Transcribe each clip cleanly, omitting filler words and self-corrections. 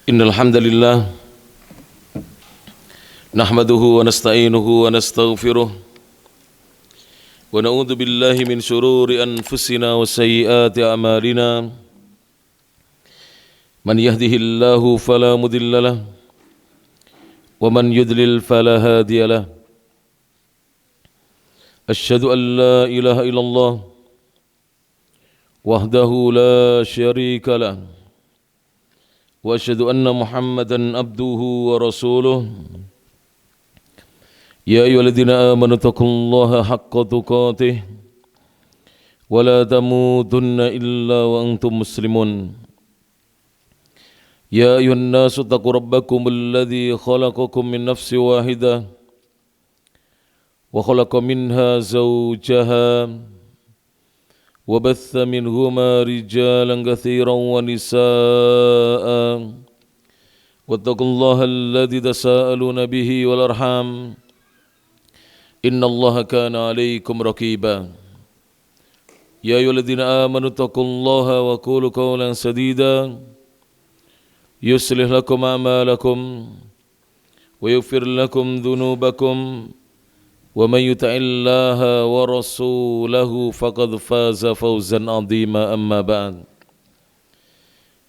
Innal hamdalillah nahmaduhu wa nasta'inuhu wa nastaghfiruh wa na'udzu billahi min shururi anfusina wa sayyiati a'malina man yahdihillahu fala mudilla lahu wa man yudlil fala hadiya lahu asyhadu an la ilaha illallah wahdahu la syarika lahu wa asyhadu anna Muhammadan abduhu wa rasuluh ya ayyuhalladzina amanu taqullaha haqqa tuqatih wa la tamutunna illa wa antum muslimun ya ayyuhan nasu taqu rabbakum alladzi khalaqakum min nafsin wahidah wa khalaqa minha zawjaha وبث منهما رجالا كثيرا ونساء واتقوا الله الذي تساءلون به والأرحام إن الله كان عليكم رقيبا يا أيها الذين آمنوا اتقوا الله وقولوا قولا سديدا يصلح لكم أعمالكم ويغفر لكم ذنوبكم ومن يطع الله ورسوله فقد فاز فوزا عظيما أما بعد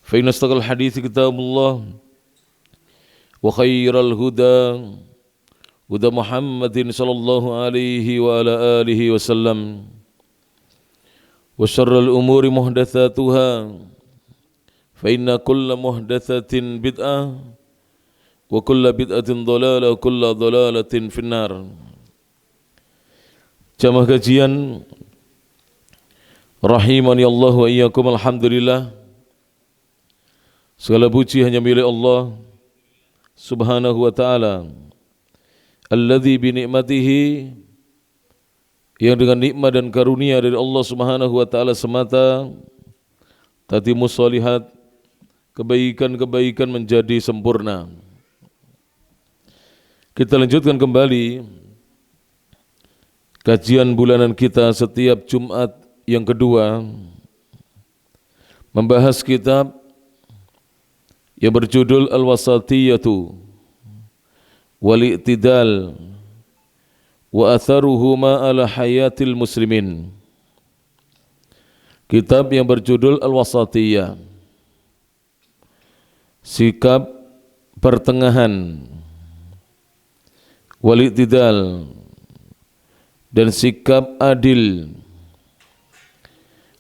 فإن أصدق الحديث كتاب الله وخير الهدى هدى محمد صلى الله عليه وعلى آله وسلم وشر الأمور محدثاتها فإن كل محدثة بدعة وكل بدعة ضلالة وكل ضلالة في النار. Jamaah kajian rahimani Allah wa iyyakum, alhamdulillah segala puji hanya milik Allah subhanahu wa ta'ala alladzi bi ni'matihi, yang dengan nikmat dan karunia dari Allah subhanahu wa ta'ala semata tatimu sholihat, kebaikan-kebaikan menjadi sempurna. Kita lanjutkan kembali kajian bulanan kita setiap Jumat yang kedua, membahas kitab yang berjudul Al-Wasatiyatu wal-i'tidal wa atharuhuma ala hayatil muslimin. Kitab yang berjudul Al-Wasatiyah, sikap pertengahan, wal-i'tidal dan sikap adil,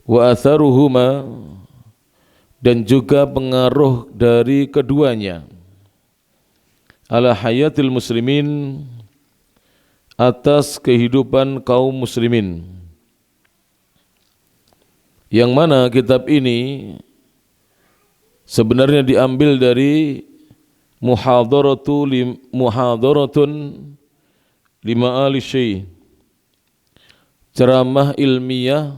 wa atharuhuma dan juga pengaruh dari keduanya, ala hayatil muslimin atas kehidupan kaum muslimin, yang mana kitab ini sebenarnya diambil dari muhadaratun lima ali syekh, ceramah ilmiah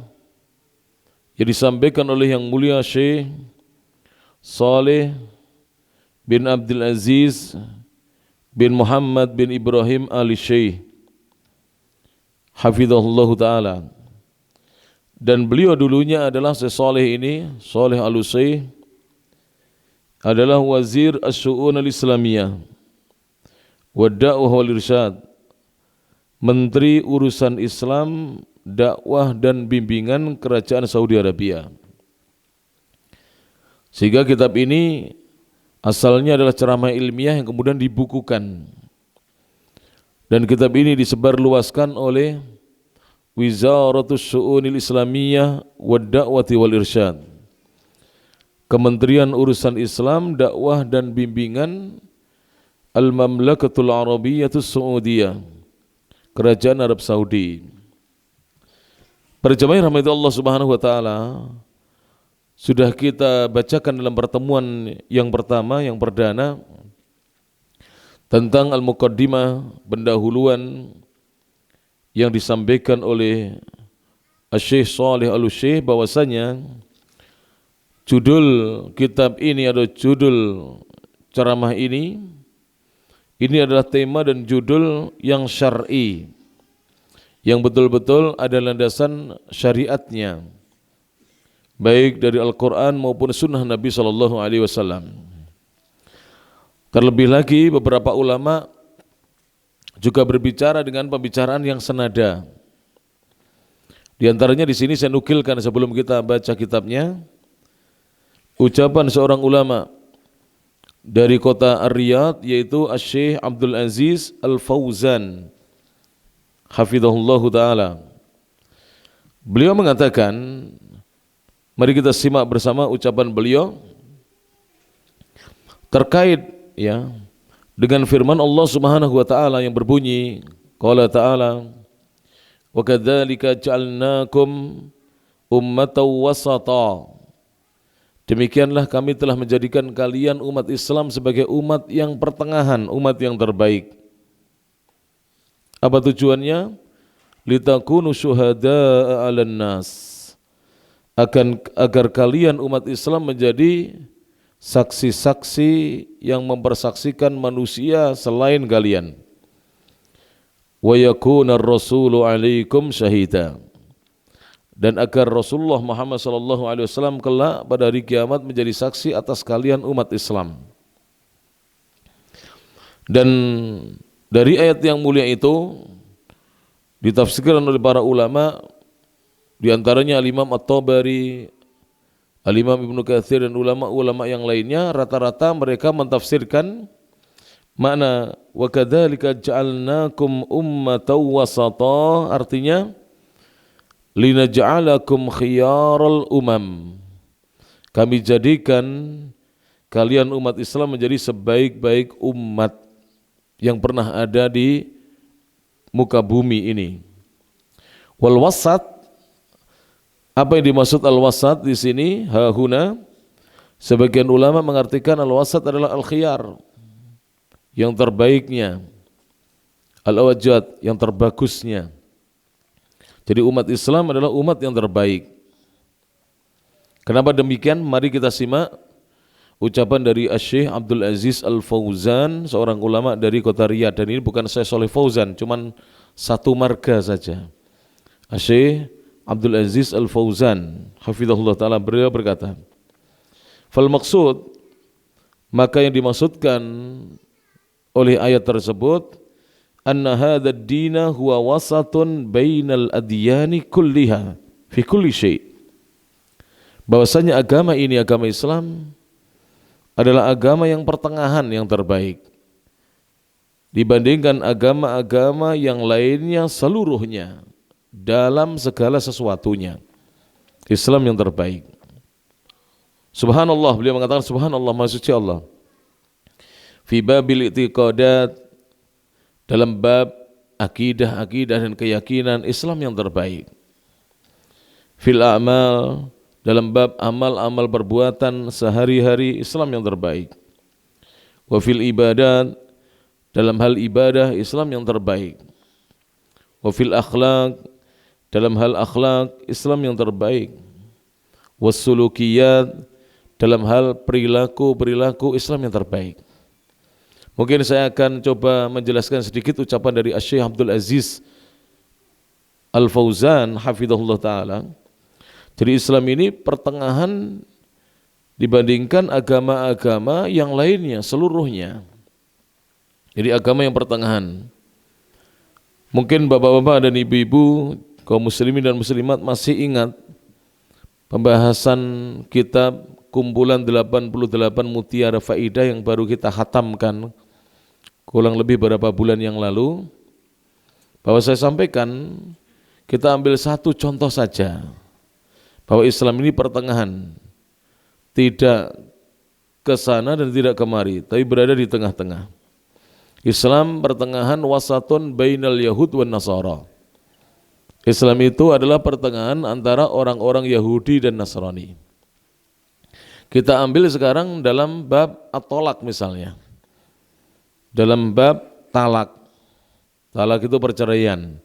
yang disampaikan oleh yang mulia Syekh Saleh bin Abdul Aziz bin Muhammad bin Ibrahim al-Syekh hafizahullah ta'ala. Dan beliau dulunya adalah Syekh Saleh ini, Saleh al-Syekh, adalah Wazir Asy-Syu'un al-Islamiyah wa Da'wah wal Irsyad, Menteri Urusan Islam, Dakwah dan Bimbingan Kerajaan Saudi Arabia. Sehingga kitab ini asalnya adalah ceramah ilmiah yang kemudian dibukukan. Dan kitab ini disebarluaskan oleh Wizaratus Syu'unil Islamiyah wa Da'wati wal Irsyad, Kementerian Urusan Islam, Dakwah dan Bimbingan Al-Mamlakatul Arabiyyatus Saudiyah, Kerajaan Arab Saudi. Para jamaah rahmati Allah subhanahu wa ta'ala, sudah kita bacakan dalam pertemuan yang pertama, yang perdana, tentang Al-Muqaddimah, pendahuluan yang disampaikan oleh Syekh Saleh al-Syekh, bahwasanya judul kitab ini atau judul ceramah ini adalah tema dan judul yang syar'i, yang betul-betul ada landasan syariatnya, baik dari Al-Quran maupun sunnah Nabi SAW. Terlebih lagi beberapa ulama juga berbicara dengan pembicaraan yang senada. Di antaranya di sini saya nukilkan sebelum kita baca kitabnya, ucapan seorang ulama dari kota Ar-Riyadh yaitu Asy-Syaikh Abdul Aziz Al-Fauzan hafizahullahu taala. Beliau mengatakan, mari kita simak bersama ucapan beliau terkait ya dengan firman Allah Subhanahu wa taala yang berbunyi, qala ta'ala wa kadzalika ja'alnakum ummatan wasata. Demikianlah kami telah menjadikan kalian umat Islam sebagai umat yang pertengahan, umat yang terbaik. Apa tujuannya? Litakunu syuhada'a 'alan nas. Agar kalian umat Islam menjadi saksi-saksi yang mempersaksikan manusia selain kalian. Wa yakuna ar-rasulu 'alaikum syahida. Dan agar Rasulullah Muhammad SAW kelak pada hari kiamat menjadi saksi atas kalian umat Islam. Dan dari ayat yang mulia itu ditafsirkan oleh para ulama, di antaranya Al-Imam At-Tabari, Al-Imam Ibnu Katsir dan ulama-ulama yang lainnya, rata-rata mereka mentafsirkan makna wa kadzalika ja'alnakum ummatan wasata, artinya linaj'alakum khiyaral umam. Kami jadikan kalian umat Islam menjadi sebaik-baik umat yang pernah ada di muka bumi ini. Wal wasat, apa yang dimaksud al-wasat di sini? Hahuna, sebagian ulama mengartikan al-wasat adalah al-khiyar, yang terbaiknya, al-awjad, yang terbagusnya. Jadi umat Islam adalah umat yang terbaik. Kenapa demikian? Mari kita simak ucapan dari Asy-Syaikh Abdul Aziz Al-Fauzan, seorang ulama dari kota Riyadh. Dan ini bukan Syekh Shalih Fauzan, cuman satu marga saja. Asy-Syaikh Abdul Aziz Al-Fauzan hafizahullah ta'ala, beliau berkata, fal maksud, maka yang dimaksudkan oleh ayat tersebut, anna hadha ad-dina huwa wasatun bainal adyani kulliha fi kulli syai'. Bahwasanya agama ini, agama Islam adalah agama yang pertengahan, yang terbaik dibandingkan agama-agama yang lainnya seluruhnya dalam segala sesuatunya. Islam yang terbaik. Subhanallah, beliau mengatakan subhanallah, maha suci Allah. Fi babil i'tiqadat, dalam bab akidah dan keyakinan, Islam yang terbaik. Fil a'mal, dalam bab amal-amal perbuatan sehari-hari, Islam yang terbaik. Wa fil ibadat, dalam hal ibadah, Islam yang terbaik. Wa fil akhlaq, dalam hal akhlak, Islam yang terbaik. Was sulukiyat, dalam hal perilaku, Islam yang terbaik. Mungkin saya akan coba menjelaskan sedikit ucapan dari Asy-Syaikh Abdul Aziz Al-Fauzan hafizahullah ta'ala. Jadi Islam ini pertengahan dibandingkan agama-agama yang lainnya seluruhnya. Jadi agama yang pertengahan. Mungkin bapak-bapak dan ibu-ibu, kaum muslimin dan muslimat masih ingat pembahasan kitab kumpulan 88 mutiara faidah yang baru kita khatamkan kurang lebih beberapa bulan yang lalu, bahwa saya sampaikan kita ambil satu contoh saja, bahwa Islam ini pertengahan, tidak ke sana dan tidak kemari, tapi berada di tengah-tengah. Islam pertengahan, wasatun bainal yahud wan nasara. Islam itu adalah pertengahan antara orang-orang Yahudi dan Nasrani. Kita ambil sekarang dalam bab at-tolak misalnya. Dalam bab talak. Talak itu perceraian.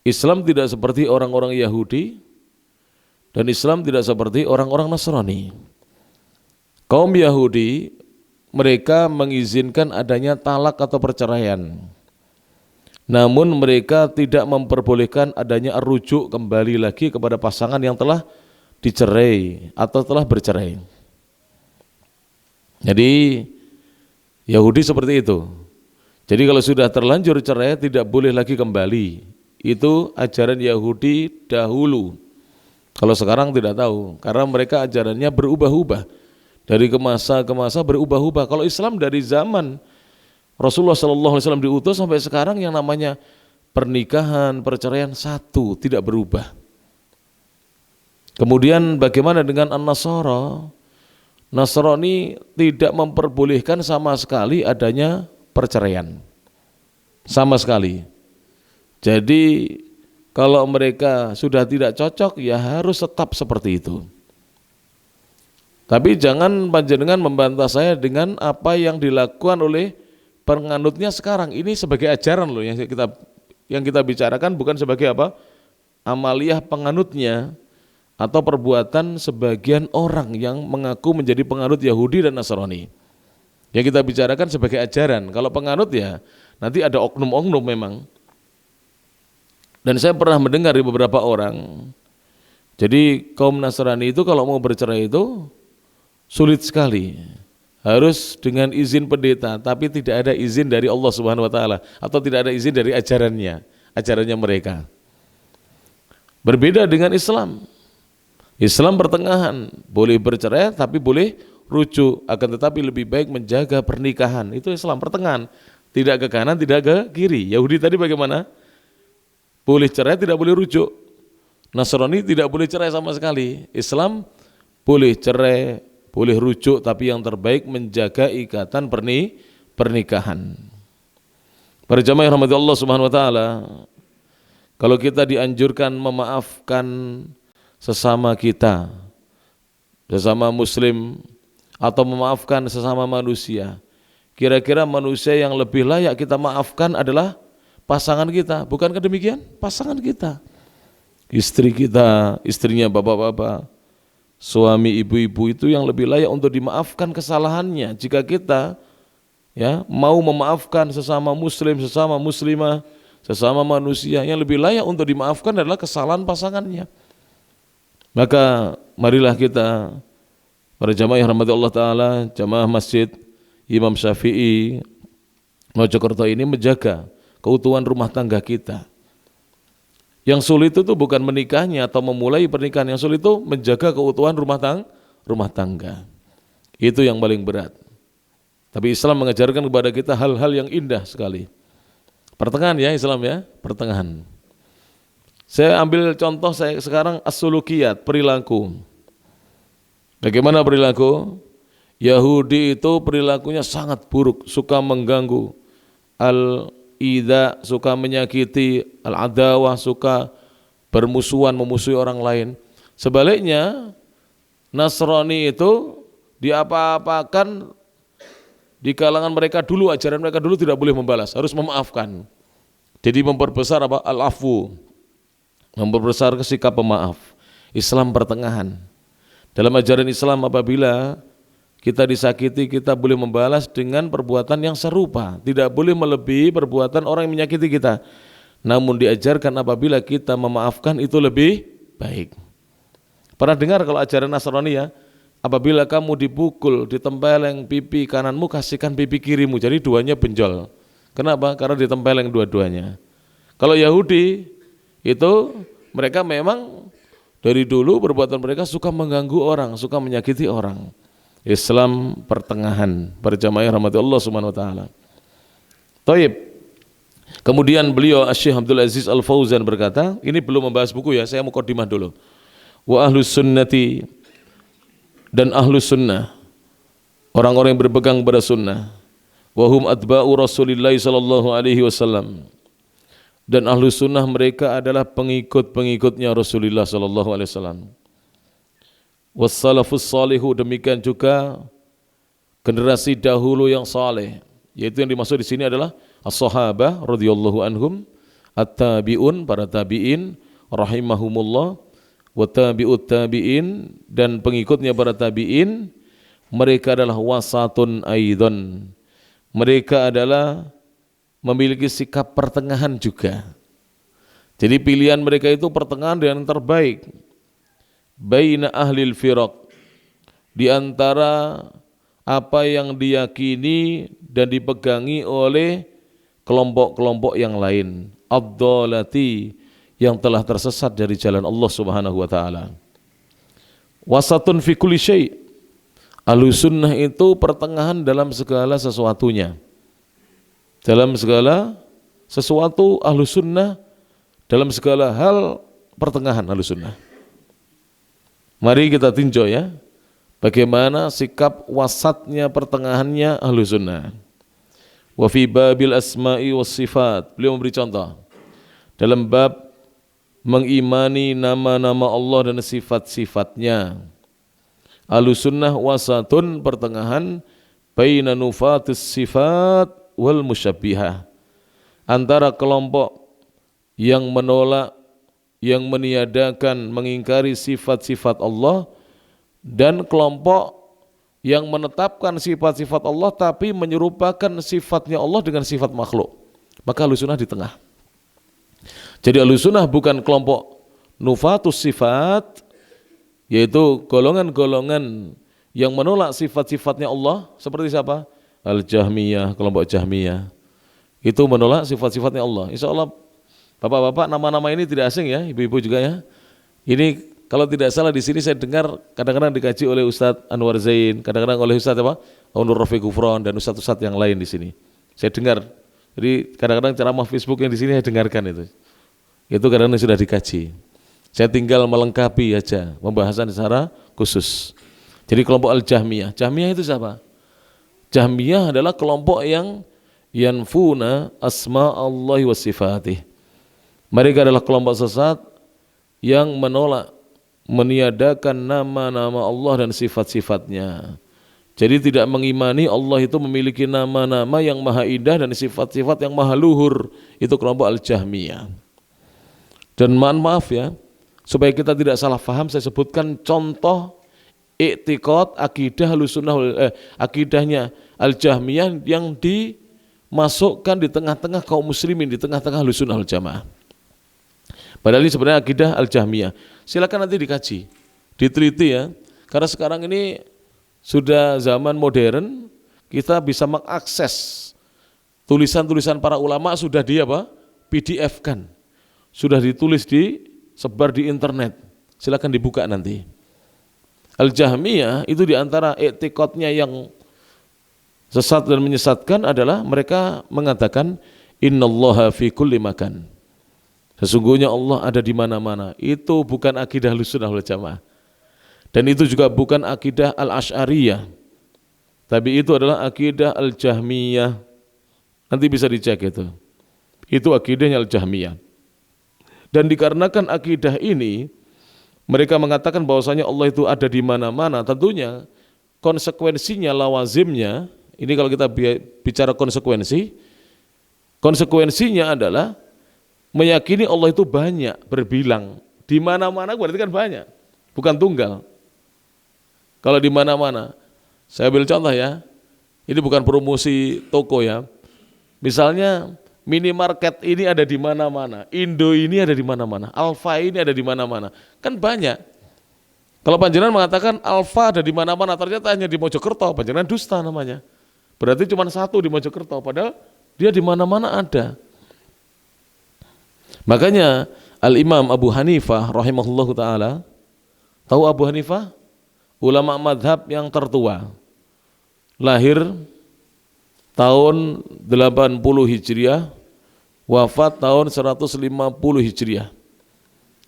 Islam tidak seperti orang-orang Yahudi dan Islam tidak seperti orang-orang Nasrani. Kaum Yahudi, mereka mengizinkan adanya talak atau perceraian. Namun mereka tidak memperbolehkan adanya rujuk kembali lagi kepada pasangan yang telah dicerai atau telah bercerai. Jadi Yahudi seperti itu. Jadi kalau sudah terlanjur cerai tidak boleh lagi kembali. Itu ajaran Yahudi dahulu. Kalau sekarang tidak tahu, karena mereka ajarannya berubah-ubah. Dari ke masa berubah-ubah. Kalau Islam dari zaman Rasulullah SAW diutus sampai sekarang yang namanya pernikahan, perceraian satu, tidak berubah. Kemudian bagaimana dengan An-Nasara? Nasrani tidak memperbolehkan sama sekali adanya perceraian. Sama sekali. Jadi kalau mereka sudah tidak cocok ya harus tetap seperti itu. Tapi jangan panjenengan membantah saya dengan apa yang dilakukan oleh penganutnya sekarang. Ini sebagai ajaran loh yang kita bicarakan, bukan sebagai apa? Amaliyah penganutnya atau perbuatan sebagian orang yang mengaku menjadi penganut Yahudi dan Nasrani. Yang kita bicarakan sebagai ajaran. Kalau penganut ya nanti ada oknum-oknum memang. Dan saya pernah mendengar dari beberapa orang. Jadi kaum Nasrani itu kalau mau bercerai itu sulit sekali. Harus dengan izin pendeta, tapi tidak ada izin dari Allah Subhanahu wa taala atau tidak ada izin dari ajarannya mereka. Berbeda dengan Islam. Islam pertengahan, boleh bercerai tapi boleh rujuk, akan tetapi lebih baik menjaga pernikahan. Itu Islam pertengahan, tidak ke kanan, tidak ke kiri. Yahudi tadi bagaimana? Boleh cerai, tidak boleh rujuk. Nasrani tidak boleh cerai sama sekali. Islam boleh cerai, boleh rujuk, tapi yang terbaik menjaga ikatan pernikahan. Para jamaah yang rahmati Allah Subhanahu wa taala, kalau kita dianjurkan memaafkan sesama kita, sesama muslim, atau memaafkan sesama manusia, kira-kira manusia yang lebih layak kita maafkan adalah pasangan kita, bukankah demikian? Pasangan kita, istri kita, istrinya bapak-bapak, suami ibu-ibu itu yang lebih layak untuk dimaafkan kesalahannya. Jika kita ya mau memaafkan sesama muslim, sesama muslimah, sesama manusia, yang lebih layak untuk dimaafkan adalah kesalahan pasangannya. Maka marilah kita, para jamaah yang rahmati Allah Ta'ala, jamaah Masjid Imam Syafi'i Mojokerto ini menjaga keutuhan rumah tangga kita. Yang sulit itu bukan menikahnya atau memulai pernikahan, yang sulit itu menjaga keutuhan rumah tangga. Itu yang paling berat. Tapi Islam mengajarkan kepada kita hal-hal yang indah sekali. Pertengahan ya Islam ya, pertengahan. Saya ambil contoh saya sekarang as-sulukiyat, perilaku. Bagaimana perilaku? Yahudi itu perilakunya sangat buruk, suka mengganggu, al-idha, suka menyakiti, al-adawah, suka bermusuhan, memusuhi orang lain. Sebaliknya, Nasrani itu diapa-apakan di kalangan mereka dulu, ajaran mereka dulu tidak boleh membalas, harus memaafkan. Jadi memperbesar apa? Al-afu, memperbesar sikap pemaaf. Islam pertengahan. Dalam ajaran Islam apabila kita disakiti, kita boleh membalas dengan perbuatan yang serupa. Tidak boleh melebihi perbuatan orang yang menyakiti kita. Namun diajarkan apabila kita memaafkan itu lebih baik. Pernah dengar kalau ajaran Nasrani ya, apabila kamu dipukul, ditempeleng pipi kananmu, kasihkan pipi kirimu. Jadi duanya benjol. Kenapa? Karena ditempeleng dua-duanya. Kalau Yahudi itu mereka memang dari dulu perbuatan mereka suka mengganggu orang, suka menyakiti orang. Islam pertengahan, berjamaah rahmati Allah Subhanahu wa taala. Taib. Kemudian beliau Syekh Abdul Aziz Al-Fauzan berkata, ini belum membahas buku ya, saya mukadimah dulu. Wa ahlus sunnati, dan ahlus sunnah, orang-orang yang berpegang pada sunnah, wa hum atba'u Rasulillah sallallahu alaihi wasallam. Dan ahlu sunnah mereka adalah pengikut-pengikutnya Rasulullah sallallahu alaihi wasallam. Wassalafus salihu, demikian juga generasi dahulu yang saleh, yaitu yang dimaksud di sini adalah as-sahabah radhiyallahu anhum, at-tabi'un, para tabi'in rahimahumullah, wa tabi'ut tabi'in, dan pengikutnya para tabi'in, mereka adalah wasatun aidan. Mereka adalah memiliki sikap pertengahan juga. Jadi pilihan mereka itu pertengahan dan yang terbaik. Baina ahlil firaq, di antara apa yang diyakini dan dipegangi oleh kelompok-kelompok yang lain, ad-dhalati, yang telah tersesat dari jalan Allah Subhanahu wa taala. Wasatun fi kulli syai'. Ahlus sunnah itu pertengahan dalam segala sesuatunya. Dalam segala sesuatu ahlus sunnah, dalam segala hal pertengahan ahlus sunnah. Mari kita tinjau ya, bagaimana sikap wasatnya pertengahannya ahlus sunnah. Wa fi babil asma'i was sifat. Beliau memberi contoh dalam bab mengimani nama-nama Allah dan sifat-sifatnya. Ahlus sunnah wasatun, pertengahan, baina nufatis sifat wal musyabbihah, antara kelompok yang menolak, yang meniadakan, mengingkari sifat-sifat Allah, dan kelompok yang menetapkan sifat-sifat Allah tapi menyerupakan sifatnya Allah dengan sifat makhluk. Maka ahlus sunnah di tengah. Jadi ahlus sunnah bukan kelompok nufatus sifat, yaitu golongan-golongan yang menolak sifat-sifatnya Allah. Seperti siapa? Al-Jahmiyah, kelompok Jahmiyah. Itu menolak sifat-sifatnya Allah. Insya Allah bapak-bapak nama-nama ini tidak asing ya, ibu-ibu juga ya. Ini kalau tidak salah di sini saya dengar kadang-kadang dikaji oleh Ustadz Anwar Zain, kadang-kadang oleh Ustadz Onur Rafiq Gufron dan Ustadz-Ustadz yang lain di sini. Saya dengar. Jadi kadang-kadang ceramah Facebook yang di sini saya dengarkan itu. Itu kadang-kadang sudah dikaji. Saya tinggal melengkapi aja pembahasan secara khusus. Jadi kelompok Al-Jahmiyah. Jahmiyah itu siapa? Jahmiyah adalah kelompok yang yanfuna asma Allahi wa sifatih. Mereka adalah kelompok sesat yang menolak, meniadakan nama-nama Allah dan sifat-sifatnya. Jadi tidak mengimani Allah itu memiliki nama-nama yang maha indah dan sifat-sifat yang maha luhur. Itu kelompok Al-Jahmiyah. Dan maaf ya, supaya kita tidak salah faham, saya sebutkan contoh i'tiqad akidah Ahlussunnah, akidahnya Al-Jahmiyah yang dimasukkan di tengah-tengah kaum muslimin, di tengah-tengah Ahlussunnah wal Jamaah. Padahal ini sebenarnya akidah Al-Jahmiyah. Silakan nanti dikaji, diteliti ya. Karena sekarang ini sudah zaman modern, kita bisa mengakses tulisan-tulisan para ulama sudah PDF-kan. Sudah ditulis, disebar di internet. Silakan dibuka nanti. Al-Jahmiyah itu diantara i'tiqadnya yang sesat dan menyesatkan adalah mereka mengatakan innallaha fi kulli makan. Sesungguhnya Allah ada di mana-mana. Itu bukan akidah Ahlussunnah wal Jamaah. Dan itu juga bukan akidah Al-Asy'ariyah. Tapi itu adalah akidah Al-Jahmiyah. Nanti bisa dicek itu. Itu akidahnya Al-Jahmiyah. Dan dikarenakan akidah ini, mereka mengatakan bahwasanya Allah itu ada di mana-mana. Tentunya konsekuensinya, lawazimnya, ini kalau kita bicara konsekuensinya adalah meyakini Allah itu banyak, berbilang. Di mana-mana berarti kan banyak, bukan tunggal. Kalau di mana-mana, saya ambil contoh ya, ini bukan promosi toko ya. Misalnya minimarket ini ada di mana-mana, Indo ini ada di mana-mana, Alfa ini ada di mana-mana, kan banyak. Kalau panjenengan mengatakan Alfa ada di mana-mana, ternyata hanya di Mojokerto, panjenengan dusta namanya. Berarti cuma satu di Mojokerto, padahal dia di mana-mana ada. Makanya Al-Imam Abu Hanifah rahimahullahu ta'ala, tahu Abu Hanifah? Ulama madhab yang tertua, lahir tahun 80 Hijriah, wafat tahun 150 Hijriah.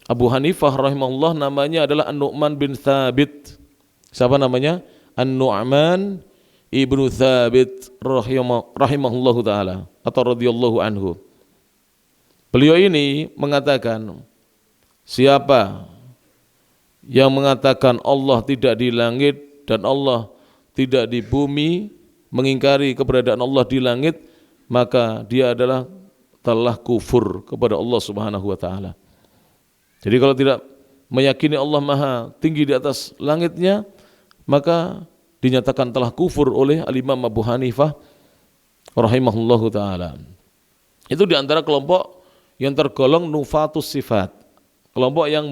Abu Hanifah rahimahullah namanya adalah An-Nu'man bin Thabit. Siapa namanya? An-Nu'man ibnu Thabit rahimahullahu ta'ala atau radhiyallahu anhu. Beliau ini mengatakan, siapa yang mengatakan Allah tidak di langit dan Allah tidak di bumi, mengingkari keberadaan Allah di langit, maka dia adalah telah kufur kepada Allah Subhanahu wa taala. Jadi kalau tidak meyakini Allah Maha tinggi di atas langitnya, maka dinyatakan telah kufur oleh Al-Imam Abu Hanifah rahimahullahu taala. Itu di antara kelompok yang tergolong nufatus sifat. Kelompok yang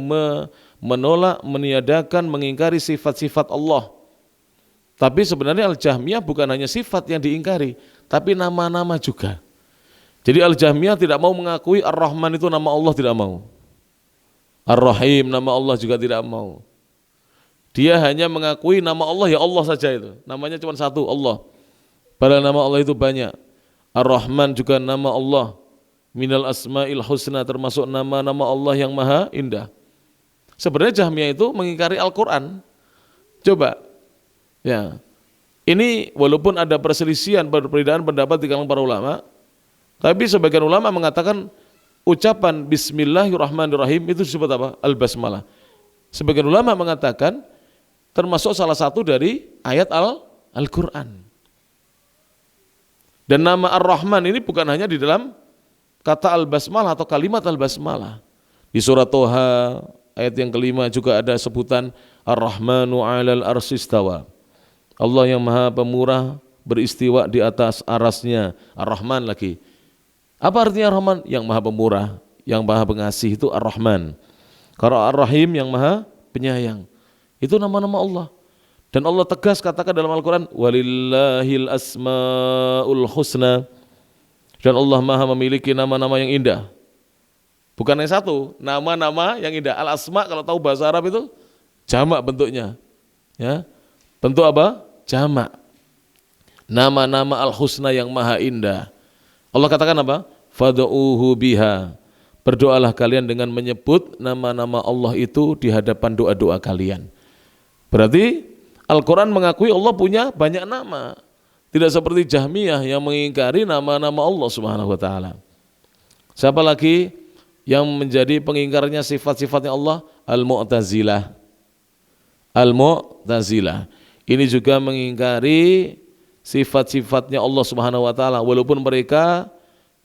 menolak, meniadakan, mengingkari sifat-sifat Allah. Tapi sebenarnya Al-Jahmiyah bukan hanya sifat yang diingkari, tapi nama-nama juga. Jadi Al-Jahmiyah tidak mau mengakui Ar-Rahman itu nama Allah, tidak mau. Ar-Rahim nama Allah juga tidak mau. Dia hanya mengakui nama Allah, ya Allah saja itu. Namanya cuma satu, Allah. Padahal nama Allah itu banyak. Ar-Rahman juga nama Allah. Minal asma'il husna, termasuk nama-nama Allah yang maha indah. Sebenarnya Jahmiyah itu mengingkari Al-Quran. Coba. Ya, ini walaupun ada perselisihan, perbedaan pendapat di kalangan para ulama, tapi sebagian ulama mengatakan ucapan Bismillahirrahmanirrahim itu disebut apa? Al-Basmalah. Sebagian ulama mengatakan termasuk salah satu dari ayat Al-Quran. Dan nama Ar-Rahman ini bukan hanya di dalam kata Al-Basmalah atau kalimat Al-Basmalah. Di surat Toha ayat yang kelima juga ada sebutan Ar-Rahmanu 'alal arsyistawa. Allah yang maha pemurah beristiwa di atas arasnya. Ar-Rahman lagi. Apa artinya Ar-Rahman? Yang maha pemurah, yang maha pengasih itu Ar-Rahman. Kalau Ar-Rahim yang maha penyayang. Itu nama-nama Allah. Dan Allah tegas katakan dalam Al-Quran, walillahil asma'ul husna. Dan Allah maha memiliki nama-nama yang indah. Bukan yang satu, nama-nama yang indah. Al-asma' kalau tahu bahasa Arab itu jamak bentuknya. Ya. Bentuk apa? Jamak. Nama-nama al-husna yang maha indah. Allah katakan apa? Fad'uhu biha. Berdoalah kalian dengan menyebut nama-nama Allah itu di hadapan doa-doa kalian. Berarti Al-Quran mengakui Allah punya banyak nama. Tidak seperti Jahmiyah yang mengingkari nama-nama Allah Subhanahu wa taala. Siapa lagi yang menjadi pengingkarnya sifat-sifatnya Allah? Al-Mu'tazilah. Al-Mu'tazilah. Ini juga mengingkari sifat-sifatnya Allah Subhanahu wa taala, walaupun mereka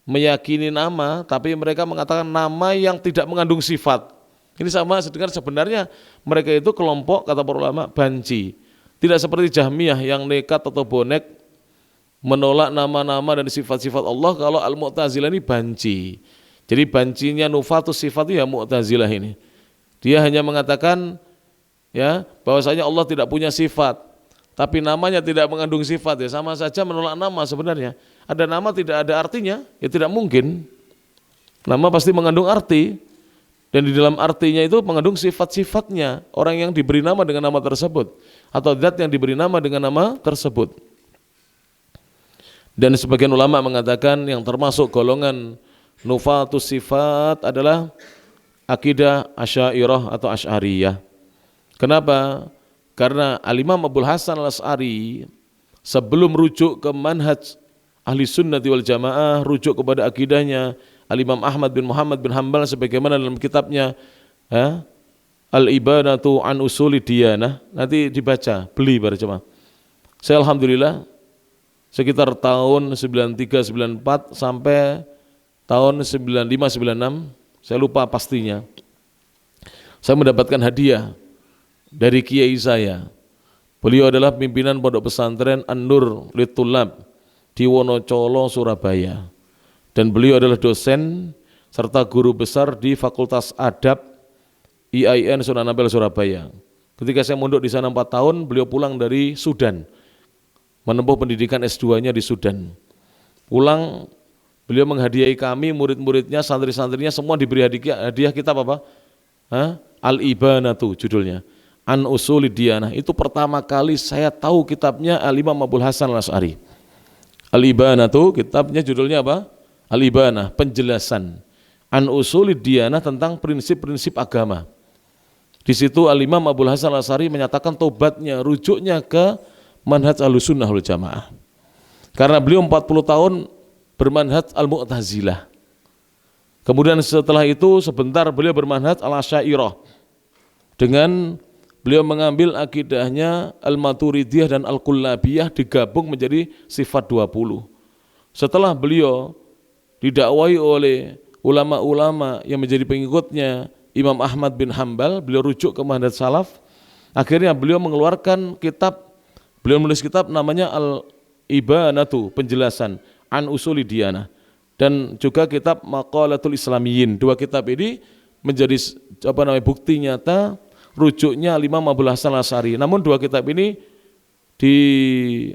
meyakini nama, tapi mereka mengatakan nama yang tidak mengandung sifat. Ini sama sebenarnya mereka itu kelompok, kata para ulama, banci. Tidak seperti Jahmiyah yang nekat atau bonek menolak nama-nama dan sifat-sifat Allah. Kalau Al-Mu'tazilah ini banci. Jadi bancinya nufatus sifat itu ya Mu'tazilah ini. Dia hanya mengatakan ya bahwasanya Allah tidak punya sifat, tapi namanya tidak mengandung sifat, ya sama saja menolak nama sebenarnya. Ada nama tidak ada artinya, ya tidak mungkin. Nama pasti mengandung arti, dan di dalam artinya itu mengandung sifat-sifatnya orang yang diberi nama dengan nama tersebut, atau zat yang diberi nama dengan nama tersebut. Dan sebagian ulama mengatakan yang termasuk golongan nufatus sifat adalah akidah Asy'ariyah atau Asy'ariyah. Kenapa? Karena Al-Imam Abul Hasan Al-Asy'ari sebelum rujuk ke manhaj Ahli Sunnati wal Jamaah, rujuk kepada akidahnya Al-Imam Ahmad bin Muhammad bin Hanbal sebagaimana dalam kitabnya Al-Ibanatu an Usuli Diyanah, nanti dibaca, beli para jemaah. Saya alhamdulillah sekitar tahun 93-94 sampai tahun 95-96, saya lupa pastinya, saya mendapatkan hadiah dari kiai saya. Beliau adalah pimpinan pondok pesantren An-Nur Litulab di Wonocolo, Surabaya. Dan beliau adalah dosen serta guru besar di Fakultas Adab IAIN Sunan Ampel, Surabaya. Ketika saya mondok di sana 4 tahun, beliau pulang dari Sudan, menempuh pendidikan S2-nya di Sudan. Pulang, beliau menghadiahi kami, murid-muridnya, santri-santrinya, semua diberi hadiah kitab apa? Al-Ibanatu judulnya. An Usuli Diyanah. Itu pertama kali saya tahu kitabnya Al-Imam Abul Hasan Al-Asy'ari. Al-Ibanatu, kitabnya judulnya apa? Al-Ibanah, penjelasan An Usuli Diyanah tentang prinsip-prinsip agama. Di situ Al-Imam Abul Hasan Al-Asy'ari menyatakan tobatnya, rujuknya ke manhaj Ahlussunnah wal Jamaah. Karena beliau 40 tahun bermanhaj Al-Mu'tazilah. Kemudian setelah itu sebentar beliau bermanhaj Al-Asy'ariyah. Dengan beliau mengambil akidahnya Al-Maturidiyah dan Al-Kullabiyah digabung menjadi sifat 20. Setelah beliau didakwai oleh ulama-ulama yang menjadi pengikutnya Imam Ahmad bin Hanbal, beliau rujuk ke manhaj salaf. Akhirnya beliau mengeluarkan kitab, beliau menulis kitab namanya Al-Ibanatu, penjelasan An Usuli Diyanah, dan juga kitab Maqalatul Islamiyyin. Dua kitab ini menjadi bukti nyata rujuknya Imam Abul Hasan Al-Asy'ari. Namun dua kitab ini di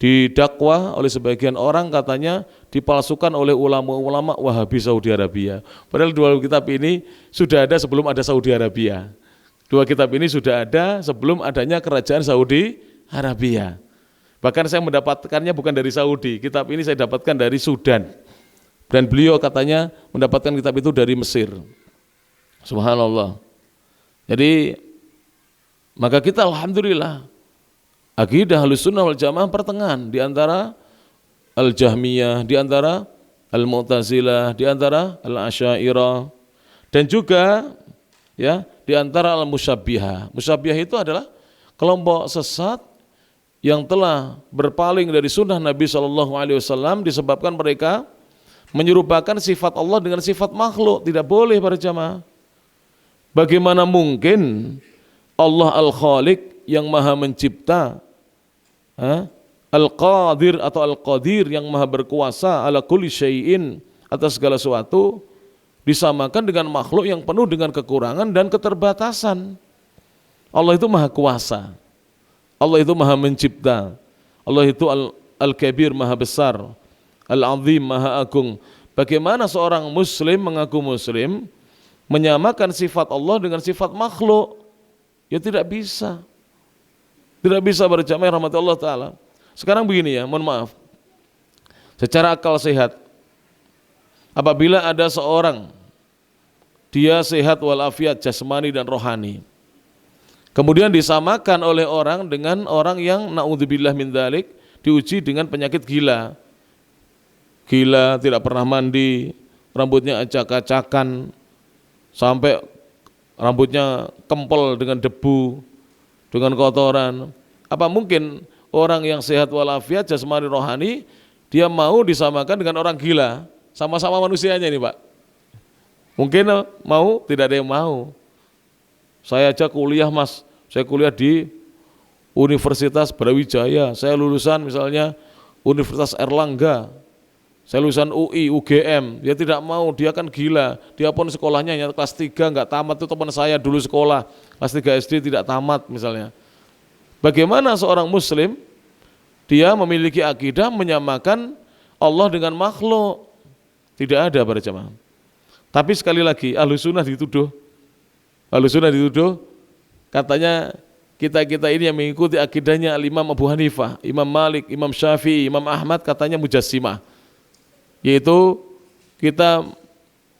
didakwa oleh sebagian orang katanya dipalsukan oleh ulama-ulama Wahabi Saudi Arabia. Padahal dua kitab ini sudah ada sebelum ada Saudi Arabia. Dua kitab ini sudah ada sebelum adanya kerajaan Saudi Arabia. Bahkan saya mendapatkannya bukan dari Saudi, kitab ini saya dapatkan dari Sudan. Dan beliau katanya mendapatkan kitab itu dari Mesir. Subhanallah. Jadi maka kita alhamdulillah akidah Ahlussunnah wal Jamaah pertengahan di antara Al-Jahmiyah, di antara Al-Mu'tazilah, di antara Al-Asy'ariyah dan juga ya di antara Al-Musyabbihah. Musyabbihah itu adalah kelompok sesat yang telah berpaling dari sunnah Nabi SAW disebabkan mereka menyerupakan sifat Allah dengan sifat makhluk. Tidak boleh para jamaah. Bagaimana mungkin Allah Al-Khaliq yang maha mencipta, Al-Qadir atau Al-Qadir yang maha berkuasa ala kulli syai'in atas segala sesuatu disamakan dengan makhluk yang penuh dengan kekurangan dan keterbatasan. Allah itu maha kuasa, Allah itu maha mencipta, Allah itu Al-Kabir maha besar, Al-Azim maha agung. Bagaimana seorang muslim mengaku muslim menyamakan sifat Allah dengan sifat makhluk? Ya tidak bisa. Tidak bisa berjamaah rahmat Allah Ta'ala. Sekarang begini ya, mohon maaf. Secara akal sehat, apabila ada seorang dia sehat walafiat jasmani dan rohani, kemudian disamakan oleh orang dengan orang yang na'udzubillah min dzalik diuji dengan penyakit gila. Gila, tidak pernah mandi, rambutnya acak-acakan, sampai rambutnya kempel dengan debu, dengan kotoran. Apa mungkin orang yang sehat walafiat jasmani rohani dia mau disamakan dengan orang gila? Sama-sama manusianya ini Pak. Mungkin mau? Tidak ada yang mau. Saya aja kuliah Mas, saya kuliah di Universitas Brawijaya, saya lulusan misalnya Universitas Erlangga, saya lulusan UI, UGM, dia tidak mau, dia kan gila, dia pun sekolahnya hanya kelas 3 nggak tamat. Itu teman saya dulu sekolah kelas 3 SD tidak tamat misalnya. Bagaimana seorang muslim dia memiliki akidah menyamakan Allah dengan makhluk? Tidak ada para jemaah. Tapi sekali lagi Ahlussunnah dituduh katanya kita ini yang mengikuti akidahnya Imam Abu Hanifah, Imam Malik, Imam Syafi'i, Imam Ahmad katanya mujassimah, yaitu kita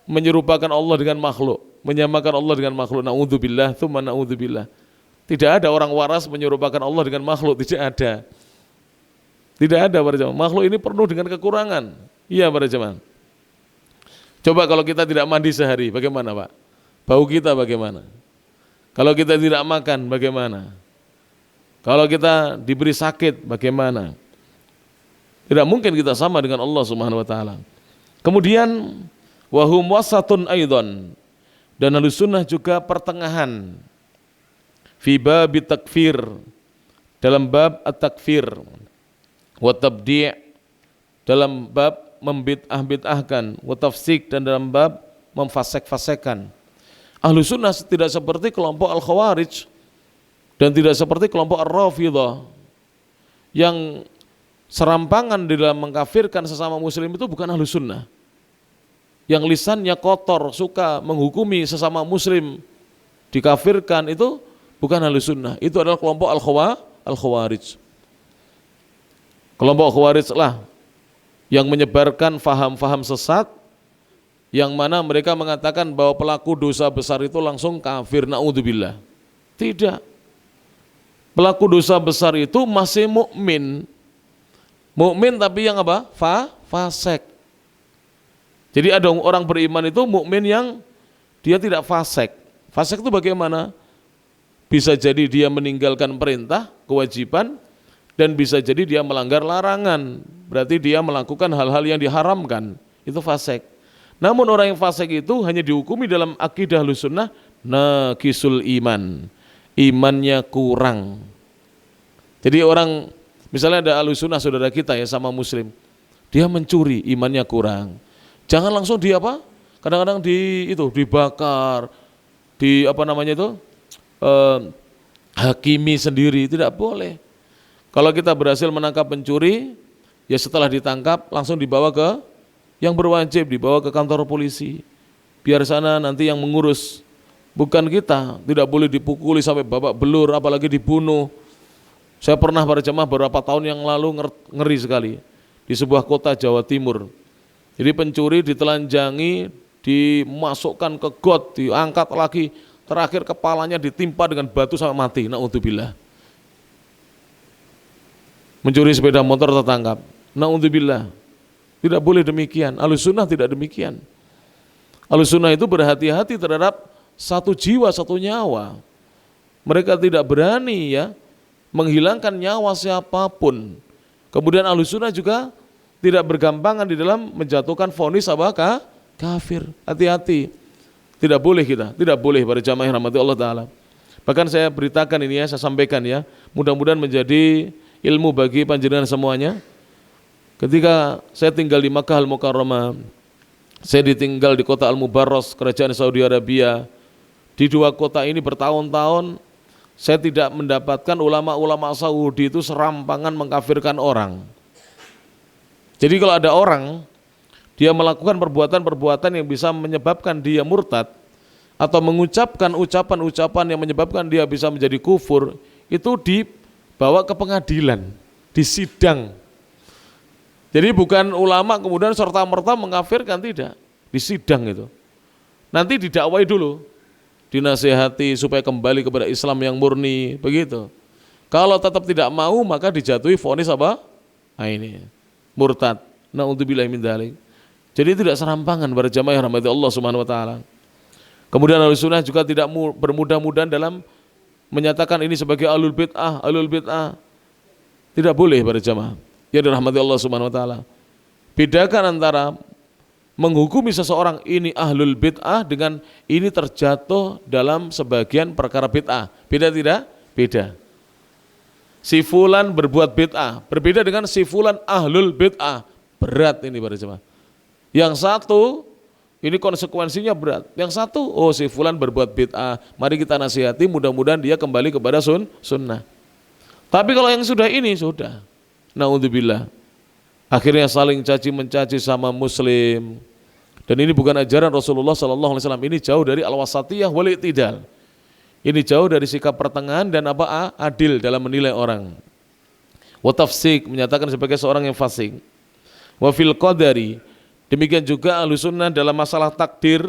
menyerupakan Allah dengan makhluk, menyamakan Allah dengan makhluk. Na'udzubillah, tsumma na'udzubillah. Tidak ada orang waras menyerupakan Allah dengan makhluk, tidak ada. Tidak ada para jemaah. Makhluk ini penuh dengan kekurangan. Iya para jemaah. Coba kalau kita tidak mandi sehari, bagaimana Pak? Bau kita bagaimana? Kalau kita tidak makan, bagaimana? Kalau kita diberi sakit, bagaimana? Tidak mungkin kita sama dengan Allah Subhanahu wa taala. Kemudian wahum wasatun aidan, dan Ahlussunnah juga pertengahan fi bab takfir, dalam bab at-takfir, wa tabdi', dalam bab membid'ah-bid'ahkan, wa tafsik, dan dalam bab memfasek-fasekan. Ahlussunnah tidak seperti kelompok al-Khawarij dan tidak seperti kelompok ar-Rafidhah yang serampangan di dalam mengkafirkan sesama muslim. Itu bukan Ahlussunnah. Yang lisannya kotor, suka menghukumi sesama muslim dikafirkan, itu bukan Ahlussunnah. Itu adalah kelompok al-Khawarij. Kelompok Khawarij lah yang menyebarkan faham-faham sesat, yang mana mereka mengatakan bahwa pelaku dosa besar itu langsung kafir, na'udzubillah. Tidak. Pelaku dosa besar itu masih mukmin. Mukmin tapi yang apa? Fasik. Jadi ada orang beriman itu mukmin yang dia tidak fasik. Fasik itu bagaimana? Bisa jadi dia meninggalkan perintah, kewajiban, dan bisa jadi dia melanggar larangan. Berarti dia melakukan hal-hal yang diharamkan. Itu fasik. Namun orang yang fasik itu hanya dihukumi dalam akidah Ahlussunnah naqisul iman. Imannya kurang. Jadi orang, misalnya ada Ahlussunnah saudara kita ya sama muslim, dia mencuri, imannya kurang. Jangan langsung di apa? Kadang-kadang dibakar, hakimi sendiri, tidak boleh. Kalau kita berhasil menangkap pencuri, ya setelah ditangkap langsung dibawa ke yang berwajib, dibawa ke kantor polisi. Biar sana nanti yang mengurus, bukan kita. Tidak boleh dipukuli sampai babak belur, apalagi dibunuh. Saya pernah para jemaah beberapa tahun yang lalu ngeri sekali di sebuah kota Jawa Timur. Jadi pencuri ditelanjangi, dimasukkan ke got, diangkat lagi, terakhir kepalanya ditimpa dengan batu sampai mati. Na'udzubillah. Mencuri sepeda motor tertangkap. Na'udzubillah. Tidak boleh demikian. Ahlussunnah tidak demikian. Ahlussunnah itu berhati-hati terhadap satu jiwa, satu nyawa. Mereka tidak berani ya menghilangkan nyawa siapapun. Kemudian Ahlussunnah juga tidak bergampangan di dalam menjatuhkan vonis apa kafir. Hati-hati. Tidak boleh kita, tidak boleh para jamaah yang rahmati Allah Ta'ala. Bahkan saya beritakan ini ya, saya sampaikan ya, mudah-mudahan menjadi ilmu bagi panjenengan semuanya. Ketika saya tinggal di Makkah Al-Mukarramah, saya ditinggal di kota Al-Mubarros, kerajaan Saudi Arabia. Di dua kota ini bertahun-tahun saya tidak mendapatkan ulama-ulama Saudi itu serampangan mengkafirkan orang. Jadi kalau ada orang dia melakukan perbuatan-perbuatan yang bisa menyebabkan dia murtad atau mengucapkan ucapan-ucapan yang menyebabkan dia bisa menjadi kufur, itu dibawa ke pengadilan, disidang. Jadi bukan ulama kemudian serta-merta mengkafirkan, tidak, disidang itu. Nanti didakwai dulu, dinasihati supaya kembali kepada Islam yang murni, begitu. Kalau tetap tidak mau maka dijatuhi vonis apa? Nah ini, murtad. Na'udzubillahi min dzalik. Jadi tidak serampangan para jamaah yang rahmati Allah Subhanahu wa taala. Kemudian Ahlussunnah juga tidak bermudah-mudahan dalam menyatakan ini sebagai ahlul bid'ah. Tidak boleh para jamaah yang dirahmati Allah Subhanahu wa taala. Bedakan antara menghukumi seseorang ini ahlul bid'ah dengan ini terjatuh dalam sebagian perkara bid'ah. Beda tidak? Beda. Si fulan berbuat bid'ah berbeda dengan si fulan ahlul bid'ah. Berat ini para jemaah. Yang satu ini konsekuensinya berat. Yang satu, oh si fulan berbuat bid'ah, mari kita nasihati, mudah-mudahan dia kembali kepada sunnah. Tapi kalau yang sudah ini sudah, naudzubillah, akhirnya saling caci mencaci sama muslim. Dan ini bukan ajaran Rasulullah sallallahu alaihi wasallam. Ini jauh dari al-wasatiyah wal i'tidal. Ini jauh dari sikap pertengahan dan adil dalam menilai orang. Wa tafsik, menyatakan sebagai seorang yang fasik. Wa fil qadari, demikian juga Ahlussunnah dalam masalah takdir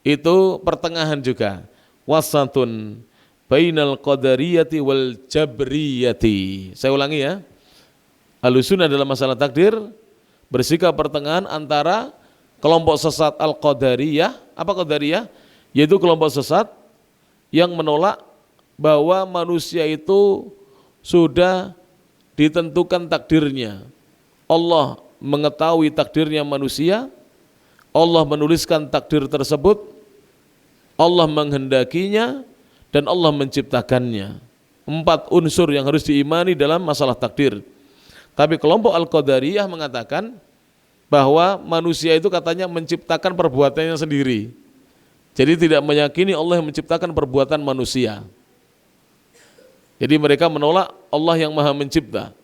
itu pertengahan juga. Wasatun bainal qadariyati wal jabriyati. Saya ulangi ya. Ahlussunnah dalam masalah takdir bersikap pertengahan antara kelompok sesat al-qadariyah. Apa qadariyah? Yaitu kelompok sesat yang menolak bahwa manusia itu sudah ditentukan takdirnya. Allah mengetahui takdirnya manusia, Allah menuliskan takdir tersebut, Allah menghendakinya, dan Allah menciptakannya. 4 unsur yang harus diimani dalam masalah takdir. Tapi kelompok Al-Qadariyah mengatakan bahwa manusia itu katanya menciptakan perbuatannya sendiri. Jadi tidak meyakini Allah yang menciptakan perbuatan manusia. Jadi mereka menolak Allah yang maha mencipta.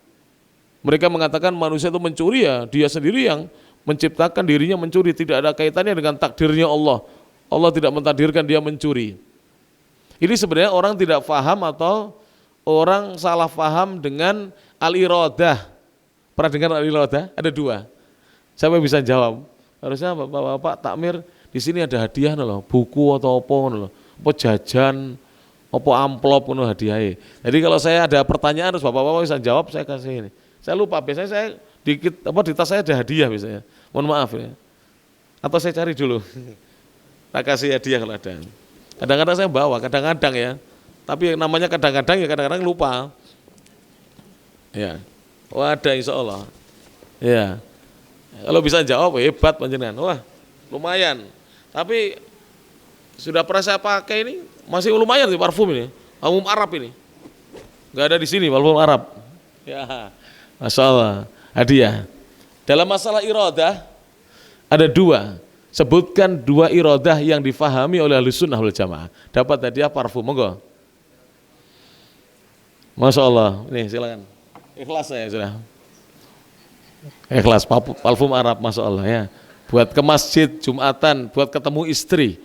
Mereka mengatakan manusia itu mencuri, ya dia sendiri yang menciptakan dirinya mencuri, tidak ada kaitannya dengan takdirnya Allah. Allah tidak mentakdirkan dia mencuri. Ini sebenarnya orang tidak faham atau orang salah faham dengan al-iradah. Pernah dengar al-iradah? Ada 2. Siapa bisa jawab? Harusnya Bapak takmir, di sini ada hadiah loh, buku atau apa loh, apa jajan, apa amplop loh hadiahnya. Jadi kalau saya ada pertanyaan harus Bapak-bapak bisa jawab, saya kasih ini. Saya lupa, biasanya saya di tas saya ada hadiah biasanya. Mohon maaf ya. Atau saya cari dulu. Tak kasih hadiah kalau ada. Kadang-kadang saya bawa, kadang-kadang ya. Tapi namanya kadang-kadang ya kadang-kadang lupa. Ya. Oh ada insya Allah. Ya. Kalau bisa jawab hebat panjenengan. Wah, lumayan. Tapi sudah pernah saya pakai ini, masih lumayan sih parfum ini. Parfum Arab ini. Enggak ada di sini parfum Arab. Ya. Masya Allah, hadiah. Dalam masalah iradah ada 2. Sebutkan 2 iradah yang difahami oleh Ahlussunnah wal Jamaah. Dapat hadiah parfum, monggo. Masya Allah. Nih silakan. Ikhlas saya sudah. Ikhlas parfum Arab, Masya Allah ya. Buat ke masjid Jumatan, buat ketemu istri.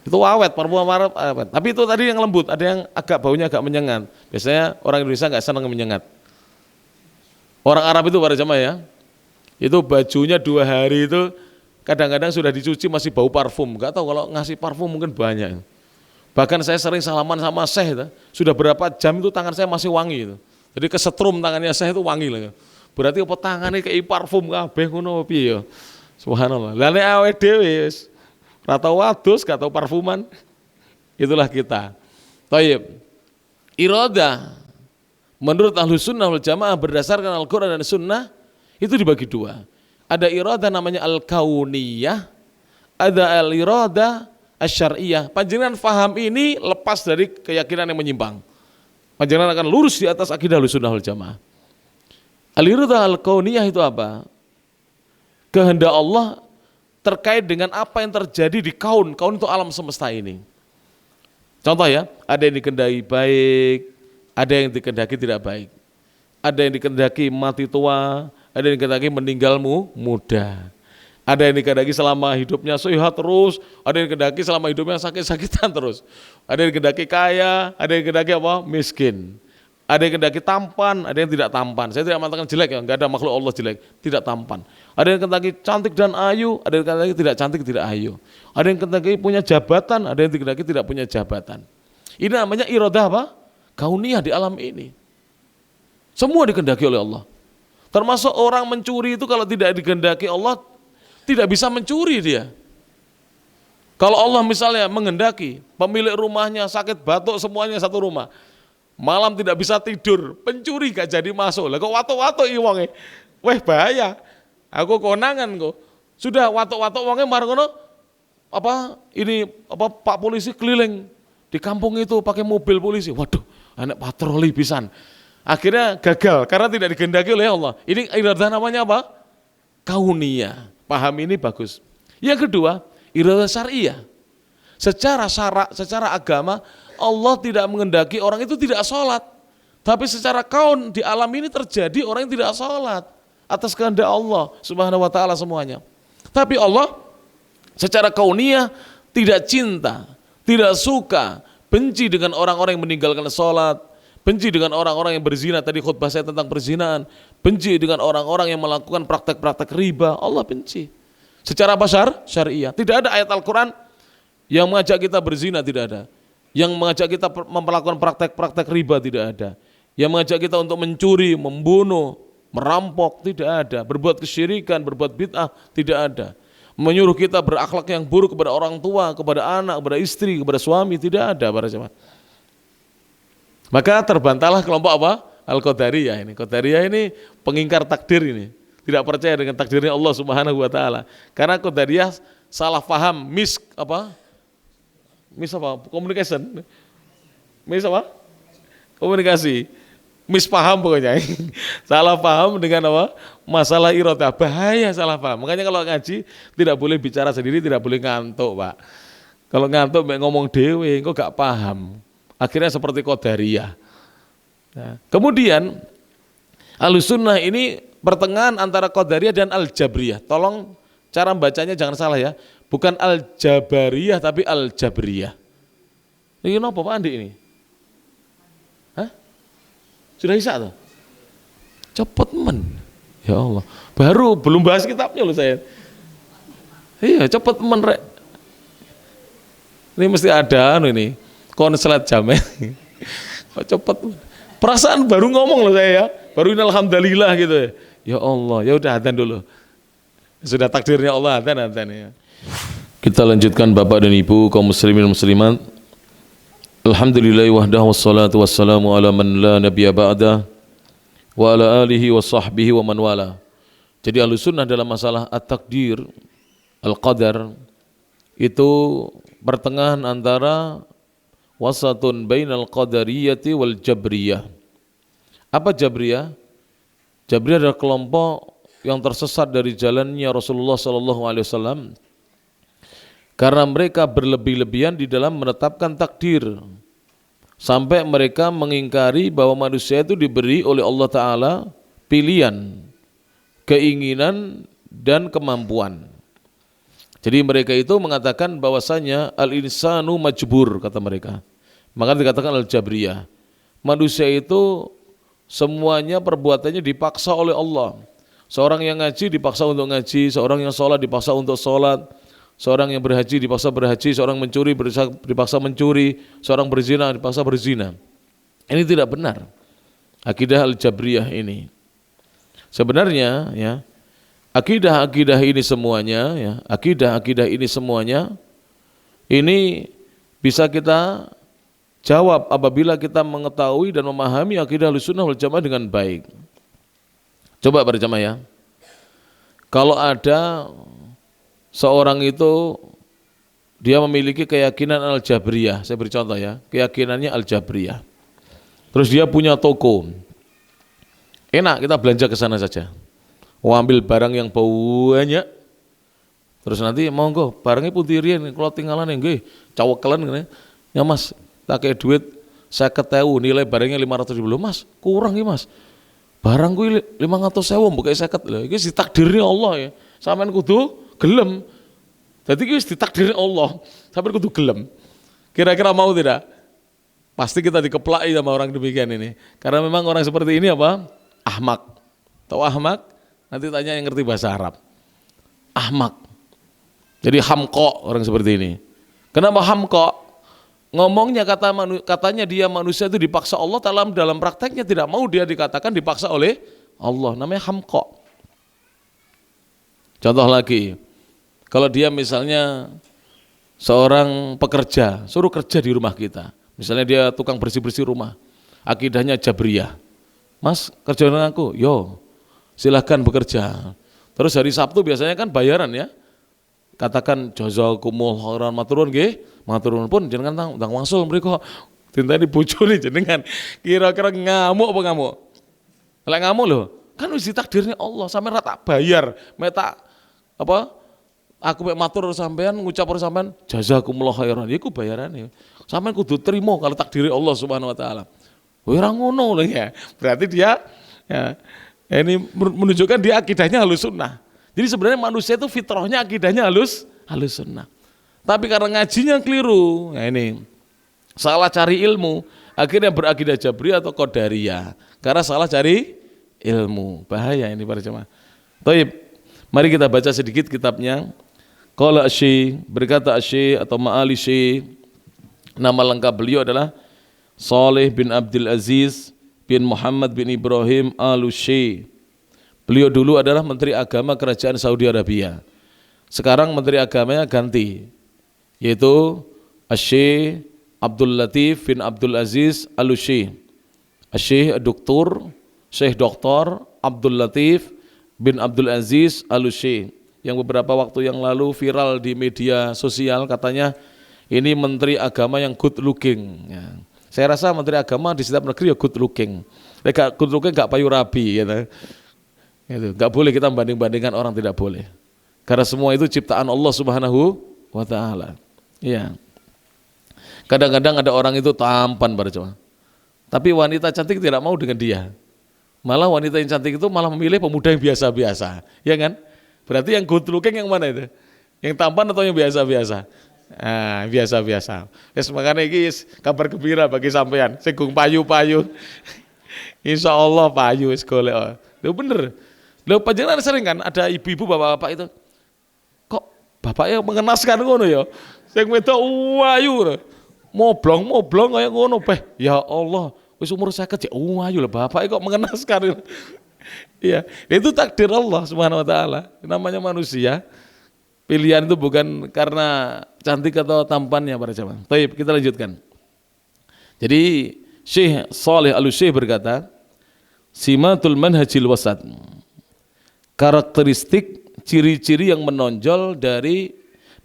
Itu awet, parfum Arab awet. Tapi itu tadi yang lembut, ada yang agak baunya agak menyengat. Biasanya orang Indonesia nggak senang menyengat. Orang Arab itu para jamaah ya, itu bajunya 2 hari itu kadang-kadang sudah dicuci masih bau parfum. Nggak tahu kalau ngasih parfum mungkin banyak. Bahkan saya sering salaman sama Syekh itu, sudah berapa jam itu tangan saya masih wangi itu. Jadi kesetrum tangannya Syekh itu wangi lah. Berarti apa tangannya kayak parfum kabeh ngono piye ya. Subhanallah. Lah nek awake dhewe wis ora tau wadus, gak tau parfuman. Itulah kita. Thayyib. Iradah menurut Ahlus Sunnah wal Jamaah berdasarkan Al-Qur'an dan Sunnah itu dibagi 2. Ada iradah namanya al-kauniyah, ada al-iradah asy-syar'iyyah. Panjenengan faham ini lepas dari keyakinan yang menyimpang. Panjenengan akan lurus di atas akidah Ahlus Sunnah wal Jamaah. Al-iradah al-kauniyah itu apa? Kehendak Allah terkait dengan apa yang terjadi di kaun. Kaun itu alam semesta ini. Contoh ya, ada yang dikehendaki baik, ada yang dikehendaki tidak baik. Ada yang dikehendaki mati tua, ada yang dikehendaki meninggalmu muda. Ada yang dikehendaki selama hidupnya sehat terus, ada yang dikehendaki selama hidupnya sakit-sakitan terus. Ada yang dikehendaki kaya, ada yang dikehendaki apa? Miskin. Ada yang dikehendaki tampan, ada yang tidak tampan. Saya tidak mengatakan jelek ya, enggak ada makhluk Allah jelek, tidak tampan. Ada yang dikehendaki cantik dan ayu, ada yang dikehendaki tidak cantik, tidak ayu. Ada yang dikehendaki punya jabatan, ada yang dikehendaki tidak punya jabatan. Ini namanya iradah apa? Kauniyah di alam ini. Semua dikehendaki oleh Allah. Termasuk orang mencuri itu kalau tidak dikehendaki Allah, tidak bisa mencuri dia. Kalau Allah misalnya menghendaki, pemilik rumahnya sakit batuk semuanya satu rumah, malam tidak bisa tidur, pencuri gak jadi masuk. Lah kok watuk-watuk iki wonge. Weh bahaya. Aku konangan kok. Sudah watuk-watuk wonge marang ngono Pak polisi keliling di kampung itu pakai mobil polisi. Waduh, anak patroli pisan. Akhirnya gagal karena tidak dikehendaki oleh Allah. Ini iradah namanya apa? Kauniyah. Paham ini bagus. Yang kedua, iradah syar'iyyah. Secara syarak, secara agama, Allah tidak menghendaki orang itu tidak sholat. Tapi secara kaun di alam ini terjadi orang yang tidak sholat atas kehendak Allah Subhanahu wa ta'ala semuanya. Tapi Allah secara kauniyah tidak cinta, tidak suka, benci dengan orang-orang yang meninggalkan sholat, benci dengan orang-orang yang berzina. Tadi khutbah saya tentang perzinahan. Benci dengan orang-orang yang melakukan praktek-praktek riba. Allah benci. Secara syariah. Tidak ada ayat Al-Quran yang mengajak kita berzina, tidak ada. Yang mengajak kita melakukan praktek-praktek riba, tidak ada. Yang mengajak kita untuk mencuri, membunuh, merampok, tidak ada. Berbuat kesyirikan, berbuat bid'ah, tidak ada. Menyuruh kita berakhlak yang buruk kepada orang tua, kepada anak, kepada istri, kepada suami, tidak ada para jemaah. Maka terbantahlah kelompok apa? Al-Qadariyah ini. Qadariyah ini pengingkar takdir ini. Tidak percaya dengan takdirnya Allah Subhanahu wa taala. Karena Qadariyah salah paham, communication. Komunikasi. Mispaham pokoknya. Salah paham dengan apa? Masalah iradah. Bahaya salah paham. Makanya kalau ngaji tidak boleh bicara sendiri, tidak boleh ngantuk, Pak. Kalau ngantuk ngomong dewe, engko gak paham. Akhirnya seperti Qadariyah. Nah, kemudian Ahlus Sunnah ini pertengahan antara Qadariyah dan Al-Jabriyah. Tolong cara bacanya jangan salah ya. Bukan Al-Jabariyah tapi Al-Jabriyah. Ini apa Pak Andi ini? Hah? Sudah isa tuh? Cepet men. Ya Allah. Baru belum bahas kitabnya loh saya. Iya cepet men rek. Ini mesti ada ini. Konslet jamnya. Kok cepet. Perasaan baru ngomong loh saya ya. Baru ini alhamdulillah gitu ya. Ya Allah, ya udah adzan dulu. Sudah takdirnya Allah adzan ya. Kita lanjutkan Bapak dan Ibu kaum muslimin dan muslimat. Alhamdulillah wahdahu wassalatu wassalamu ala man la nabiyya ba'dah wa ala alihi wa sahbihi wa man wala. Jadi Ahlus Sunnah dalam masalah at-takdir, al-qadar itu pertengahan antara wasatun bainal qadariyati wal jabriyah. Apa jabriyah? Jabriyah adalah kelompok yang tersesat dari jalannya Rasulullah sallallahu alaihi wasallam karena mereka berlebih-lebihan di dalam menetapkan takdir. sampai mereka mengingkari bahwa manusia itu diberi oleh Allah Ta'ala pilihan, keinginan dan kemampuan. Jadi mereka itu mengatakan bahwasanya al-insanu majbur, kata mereka. Maka dikatakan al-jabriyah. Manusia itu semuanya perbuatannya dipaksa oleh Allah. Seorang yang ngaji dipaksa untuk ngaji, seorang yang sholat dipaksa untuk sholat, seorang yang berhaji dipaksa berhaji, seorang mencuri dipaksa mencuri, seorang berzina dipaksa berzina. Ini tidak benar. Akidah al-jabriyah ini. Sebenarnya ya, akidah-akidah ini semuanya ya, akidah-akidah ini semuanya ini bisa kita jawab apabila kita mengetahui dan memahami akidah Ahlussunnah wal Jamaah dengan baik. Coba berjamaah ya. Kalau ada seorang itu dia memiliki keyakinan al-jabriyah, saya beri contoh ya, keyakinannya al-jabriyah. Terus dia punya toko. Enak kita belanja ke sana saja. Ambil barang yang banyak. Terus nanti monggo barangnya putirian kalau tinggalan nggih cawekelan ngene. Ya Mas, tak kayak duit 50.000 nilai barangnya 500.000. Mas, kurang ya Mas. Barang kuwi 500.000 mbok 50 lho. Iki ditakdirne Allah ya. Sampeyan kudu gelem. Dadi iki wis ditakdirne Allah. Sampeyan kudu gelem. Kira-kira mau tidak? Pasti kita dikeplaki sama orang demikian ini. Karena memang orang seperti ini apa? Ahmak. Tahu ahmak? Nanti tanya yang ngerti bahasa Arab. Ahmak. Jadi hamko orang seperti ini. Kenapa hamko? Ngomongnya katanya dia manusia itu dipaksa Allah, dalam prakteknya tidak mau dia dikatakan dipaksa oleh Allah. Namanya hamko. Contoh lagi, kalau dia misalnya seorang pekerja, suruh kerja di rumah kita. Misalnya dia tukang bersih-bersih rumah. Akidahnya jabriyah. Mas, kerja dengan aku? Yo, silahkan bekerja. Terus hari Sabtu biasanya kan bayaran ya. Katakan jazakumullah khairan maturun nggih. Maturun pun jenengan tang wangsul mriku dinteni bojone jenengan. Kira-kira ngamuk apa ngamuk? Lek ngamuk lho, kan wis ditakdirnya Allah, sampean ra tak bayar, mek tak apa? Aku mek matur sampean ngucap karo sampean jazakumullah khairan. Iku bayarane. Sampean kudu trimo kalau takdiri Allah Subhanahu wa taala. Ora ngono lho ya. Berarti dia ya ini menunjukkan dia akidahnya Ahlussunnah. Jadi sebenarnya manusia itu fitrahnya akidahnya Ahlussunnah. Tapi karena ngajinya keliru, nah ini salah cari ilmu, akhirnya berakidah Jabriyah atau Qadariyah. Karena salah cari ilmu, bahaya ini para jemaah. Baik, mari kita baca sedikit kitabnya. Qala Asy, berkata Asy atau Ma'ali Syekh, nama lengkap beliau adalah Saleh bin Abdul Aziz bin Muhammad bin Ibrahim Al-Syekh. Beliau dulu adalah Menteri Agama Kerajaan Saudi Arabia. Sekarang Menteri Agamanya ganti, yaitu Syekh Abdul Latif bin Abdul Aziz Al-Syekh. Syekh Dr. Abdul Latif bin Abdul Aziz Al-Syekh, yang beberapa waktu yang lalu viral di media sosial, katanya ini Menteri Agama yang good looking. Ya. Saya rasa Menteri Agama di setiap negeri ya good looking. Good looking gak payu rabi, gitu. Gak boleh kita banding-bandingkan orang, tidak boleh. Karena semua itu ciptaan Allah Subhanahu wa taala. Iya. Kadang-kadang ada orang itu tampan pada cuma. Tapi wanita cantik tidak mau dengan dia. Malah wanita yang cantik itu malah memilih pemuda yang biasa-biasa, ya kan? Berarti yang good looking yang mana itu? Yang tampan atau yang biasa-biasa? Ah, biasa-biasa. Wes makanya iki kabar gembira bagi sampean. Segung payu-payu. Insyaallah payu wis golek. Lho bener. Lho panjenengan sering kan ada ibu-ibu bapak-bapak itu. Kok bapaknya mengenaskan ngono ya? Sing wedok ayu. Moblong kaya ngono beh. Ya Allah, wis umur 50 ya ayu lho bapaknya kok mengenaskan. Iya, itu takdir Allah Subhanahu wa taala. Namanya manusia. Pilihan itu bukan karena cantik atau tampannya para jemaah. Baik, kita lanjutkan. Jadi Syekh Saleh Al-Syekh berkata, simatul manhajil wasat. Karakteristik ciri-ciri yang menonjol dari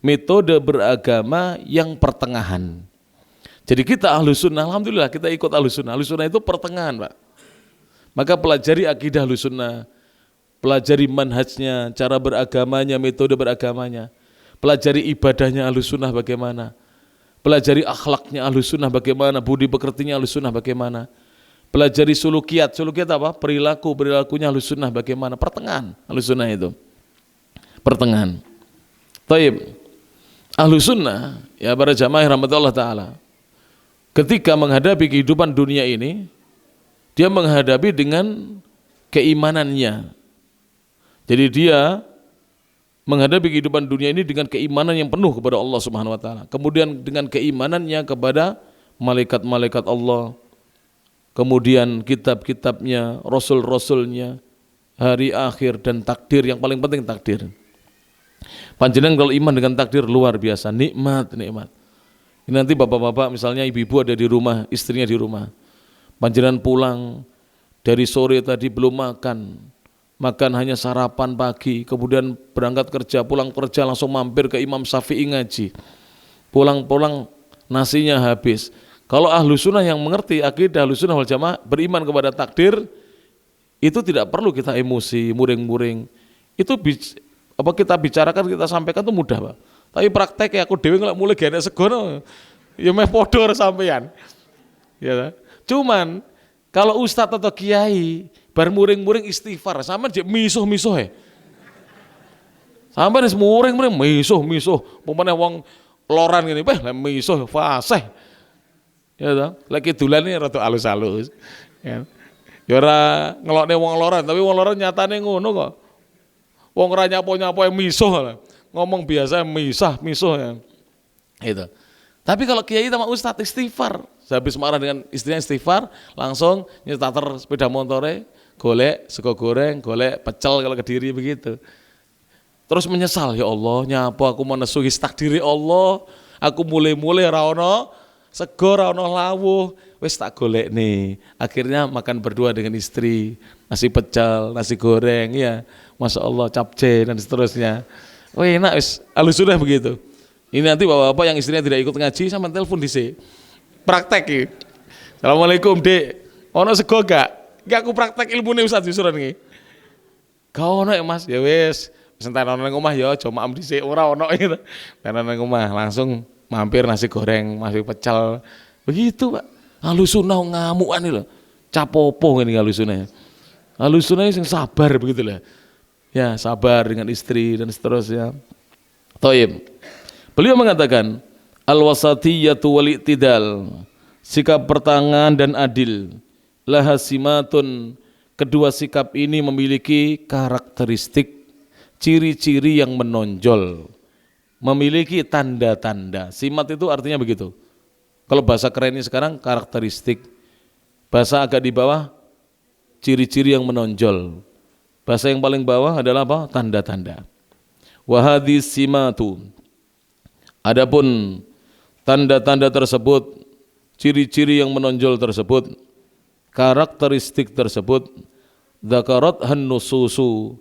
metode beragama yang pertengahan. Jadi kita Ahlussunnah, alhamdulillah kita ikut Ahlussunnah. Ahlussunnah itu pertengahan, Pak. Maka pelajari akidah Ahlussunnah, pelajari manhajnya, cara beragamanya, metode beragamanya, pelajari ibadahnya Ahlussunnah bagaimana, pelajari akhlaknya Ahlus Sunnah bagaimana, budi pekertinya Ahlus Sunnah bagaimana. Pelajari sulukiat apa? Perilakunya Ahlus Sunnah bagaimana. Pertengahan Ahlus Sunnah itu. Pertengahan. Taib. Ahlus Sunnah, ya para jamaah rahmatullah ta'ala, ketika menghadapi kehidupan dunia ini, dia menghadapi dengan keimanannya. Jadi dia menghadapi kehidupan dunia ini dengan keimanan yang penuh kepada Allah Subhanahu wa taala. Kemudian dengan keimanannya kepada malaikat-malaikat Allah, kemudian kitab-kitabnya, rasul-rasulnya, hari akhir dan takdir, yang paling penting takdir. Panjenengan kalau iman dengan takdir luar biasa, nikmat. Ini nanti bapak-bapak misalnya ibu-ibu ada di rumah, istrinya di rumah. Panjenengan pulang dari sore tadi belum makan hanya sarapan pagi, kemudian berangkat kerja, pulang kerja langsung mampir ke Imam Syafi'i ngaji. Pulang nasinya habis. Kalau Ahlus Sunnah yang mengerti akidah Ahlus Sunnah wal Jamaah, beriman kepada takdir, itu tidak perlu kita emosi, muring-muring. Itu apa kita bicarakan, kita sampaikan itu mudah, Pak. Tapi praktek aku dewe ngelak mulai gak ada segono, ya meh podo sampean. Ya. Cuman kalau ustadz atau kiai bar muring-muring istighfar, sampean jek misuh-misuh ya. Sampean wis muring-muring misuh. Umpamane wong loran ngene, misuh fasih. Ya ta, lagi dolane rada alus-alus. Ya. Ya ora ngelokne wong loran, tapi wong loran nyatane ngono kok. Wong ora nyapo-nyapo misuh, ngomong biasa misuh ya. Itu. Tapi kalau kiai sama ustadz istighfar, habis marah dengan istrinya istighfar, langsung nyetater sepeda motore, golek sego goreng, golek pecel kalau Kediri begitu. Terus menyesal, ya Allah, nyapo aku menesuhi takdiri Allah, aku mulai ra ono sego, ra ono lawuh, wis tak golek nih. Akhirnya makan berdua dengan istri, nasi pecel, nasi goreng, ya. Masya Allah, capce dan seterusnya. Oh enak, Ahlus Sunnah begitu. Ini nanti bapak-bapak yang istrinya tidak ikut ngaji sama telepon DC. Praktek ya. Assalamualaikum dek, ono sego gak? Gak aku praktek ilmu nih Ustaz disuruh nih. Kau ono ya mas, ya wes. Sentai ono nang omah ya, cuma am DC ora ono gitu. Karena nang omah langsung mampir nasi goreng, nasi pecel. Begitu Pak. Ahlus Sunnah ngamukan nih loh. Capopo ini Ahlus Sunnah. Ahlus Sunnah yang sabar begitu lah. Ya sabar dengan istri dan seterusnya. Thayyib. Beliau mengatakan al-wasatiyatu wal i'tidal, sikap pertengahan dan adil. Laha simatun, kedua sikap ini memiliki karakteristik, ciri-ciri yang menonjol, memiliki tanda-tanda. Simat itu artinya begitu. Kalau bahasa kerennya sekarang karakteristik. Bahasa agak di bawah ciri-ciri yang menonjol. Bahasa yang paling bawah adalah apa? Tanda-tanda. Wa hadhihi simatu. Adapun tanda-tanda tersebut, ciri-ciri yang menonjol tersebut, karakteristik tersebut, dzakarathan nususu,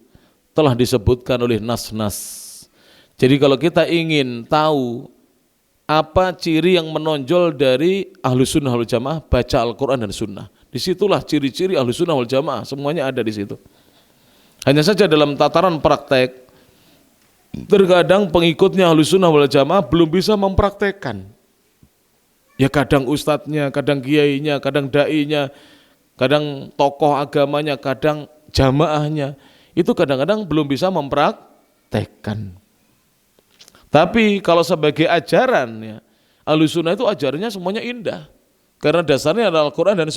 telah disebutkan oleh nas-nas. Jadi kalau kita ingin tahu apa ciri yang menonjol dari Ahlus Sunnah wal Jamaah, baca Al-Quran dan Sunnah. Disitulah ciri-ciri Ahlus Sunnah wal Jamaah, semuanya ada di situ. Hanya saja dalam tataran praktek, terkadang pengikutnya Ahlus Sunnah wal Jamaah belum bisa mempraktekkan. Ya kadang ustadznya, kadang kiainya, kadang dai-nya, kadang tokoh agamanya, kadang jamaahnya, itu kadang-kadang belum bisa mempraktekkan. Tapi kalau sebagai ajaran, ya, Ahlus Sunnah itu ajarannya semuanya indah. Karena dasarnya adalah Al-Quran dan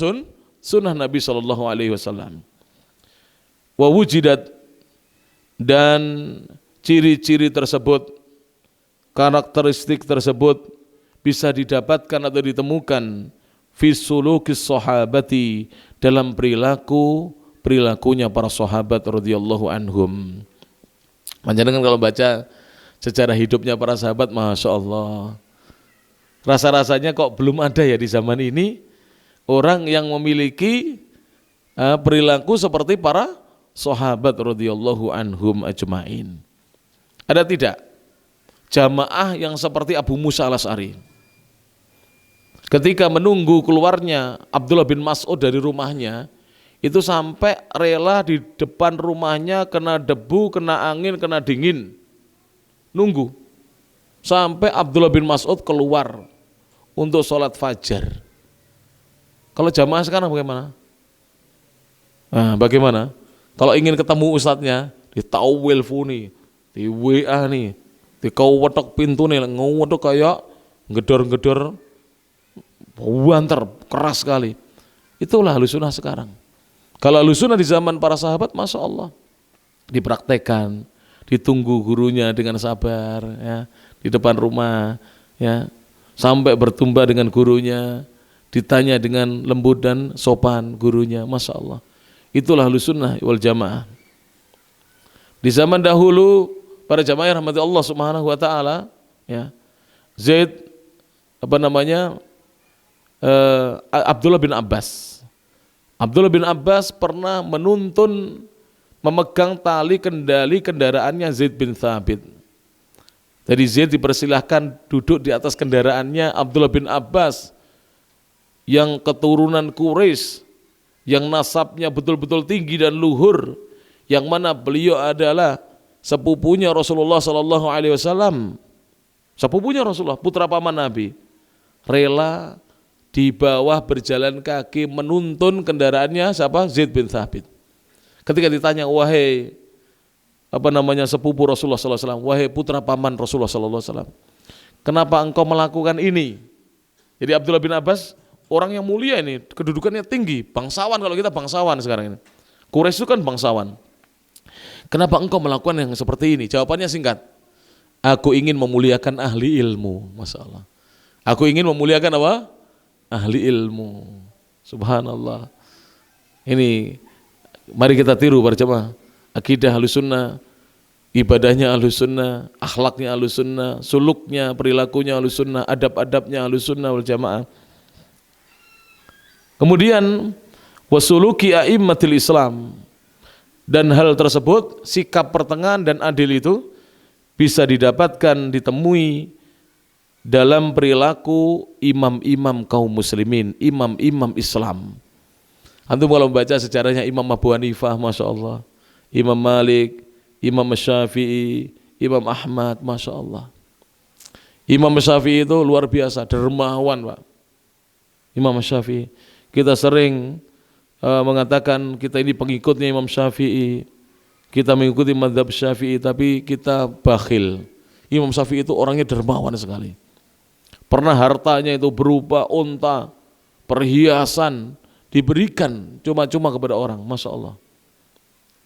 Sunnah Nabi SAW. Wa wujidat, dan ciri-ciri tersebut, karakteristik tersebut bisa didapatkan atau ditemukan fi sulukis sahabati, dalam perilakunya para sahabat radhiyallahu anhum. Panjenengan kalau baca sejarah hidupnya para sahabat, Masya Allah, rasa-rasanya kok belum ada ya di zaman ini orang yang memiliki perilaku seperti para sahabat radhiyallahu anhum ajmain. Ada tidak jamaah yang seperti Abu Musa al-Asy'ari? Ketika menunggu keluarnya Abdullah bin Mas'ud dari rumahnya, itu sampai rela di depan rumahnya kena debu, kena angin, kena dingin. Nunggu sampai Abdullah bin Mas'ud keluar untuk sholat fajar. Kalau jamaah sekarang bagaimana? Nah, bagaimana? Kalau ingin ketemu ustadznya, ditawil funi, di WA nih, di kau wetok pintu nih, ngewedok kayak gedor-gedor, banter, keras sekali. Itulah Ahlussunnah sekarang. Kalau Ahlussunnah di zaman para sahabat, Masya Allah, dipraktekkan, ditunggu gurunya dengan sabar, ya, di depan rumah, ya, sampai bertumbuh dengan gurunya, ditanya dengan lembut dan sopan gurunya, Masya Allah. Itulah Ahlussunnah wal Jamaah. Di zaman dahulu para jamaah rahmati Allah Subhanahu wa taala, ya. Zaid Abdullah bin Abbas. Abdullah bin Abbas pernah menuntun memegang tali kendali kendaraannya Zaid bin Thabit. Jadi Zaid dipersilahkan duduk di atas kendaraannya Abdullah bin Abbas yang keturunan Quraisy, yang nasabnya betul-betul tinggi dan luhur, yang mana beliau adalah sepupunya Rasulullah sallallahu alaihi wasallam. Sepupunya Rasulullah, putra paman Nabi. Rela di bawah berjalan kaki menuntun kendaraannya siapa? Zaid bin Thabit. Ketika ditanya, wahai sepupu Rasulullah sallallahu alaihi wasallam, wahai putra paman Rasulullah sallallahu alaihi wasallam, kenapa engkau melakukan ini? Jadi Abdullah bin Abbas orang yang mulia ini, kedudukannya tinggi, bangsawan, kalau kita bangsawan sekarang ini. Quraisy itu kan bangsawan. Kenapa engkau melakukan yang seperti ini? Jawabannya singkat. Aku ingin memuliakan ahli ilmu, Masya Allah. Aku ingin memuliakan apa? Ahli ilmu. Subhanallah. Ini, mari kita tiru para jemaah. Akidah Ahlussunnah, ibadahnya Ahlussunnah, akhlaknya Ahlussunnah, suluknya, perilakunya Ahlussunnah, adab-adabnya Ahlussunnah wal Jamaah. Kemudian wasuluki a'immatil Islam, dan hal tersebut, sikap pertengahan dan adil itu bisa didapatkan, ditemui dalam perilaku imam-imam kaum muslimin, imam-imam Islam. Antum kalau membaca sejarahnya Imam Abu Hanifah, Masya Allah, Imam Malik, Imam Syafi'i, Imam Ahmad, Masya Allah. Imam Syafi'i itu luar biasa, dermawan Pak. Imam Syafi'i. Kita sering mengatakan kita ini pengikutnya Imam Syafi'i, kita mengikuti mazhab Syafi'i, tapi kita bakhil. Imam Syafi'i itu orangnya dermawan sekali. Pernah hartanya itu berupa unta, perhiasan, diberikan cuma-cuma kepada orang, Masya Allah.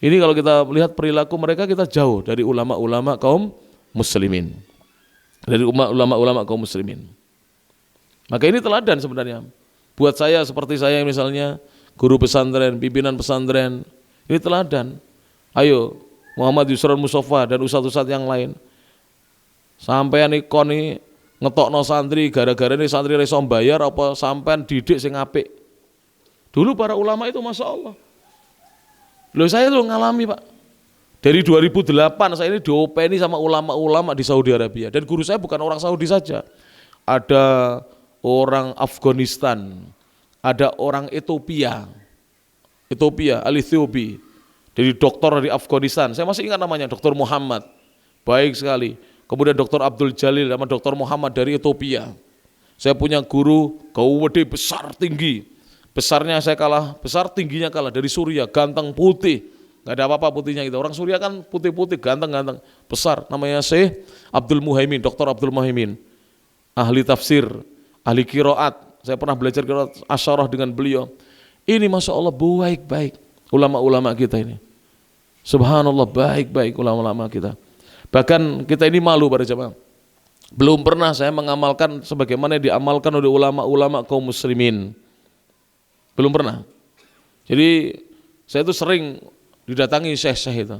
Ini kalau kita melihat perilaku mereka, kita jauh dari ulama-ulama kaum muslimin. Dari ulama-ulama kaum muslimin. Maka ini teladan sebenarnya. Buat saya seperti saya misalnya, guru pesantren, pimpinan pesantren, ini teladan. Ayo, Muhammad Yusron Mustafa dan ustadz-ustadz yang lain. Sampean ikon nih ngetokno santri, gara-gara ini santri reso bayar apa sampean didik sing apik. Dulu para ulama itu Masya Allah. Loh saya tuh ngalami Pak. Dari 2008 saya ini diopeni sama ulama-ulama di Saudi Arabia. Dan guru saya bukan orang Saudi saja. Ada orang Afghanistan, ada orang Ethiopia, Al-Ethiopi, dari dokter dari Afghanistan. Saya masih ingat namanya, Dr. Muhammad, baik sekali. Kemudian Dr. Abdul Jalil sama Dr. Muhammad dari Ethiopia. Saya punya guru gede besar tinggi, besarnya saya kalah, besar tingginya kalah, dari Suriah, ganteng putih, nggak ada apa-apa putihnya gitu. Orang Suriah kan putih-putih, ganteng-ganteng, besar. Namanya Syekh Abdul Muhaimin, Dr. Abdul Muhaimin, ahli tafsir, ahli qiraat. Saya pernah belajar qiraat asyarah dengan beliau. Ini Masya Allah baik-baik ulama-ulama kita ini. Subhanallah, baik-baik ulama-ulama kita. Bahkan kita ini malu pada jemaah. Belum pernah saya mengamalkan sebagaimana diamalkan oleh ulama-ulama kaum muslimin. Belum pernah. Jadi saya itu sering didatangi syekh-syekh itu.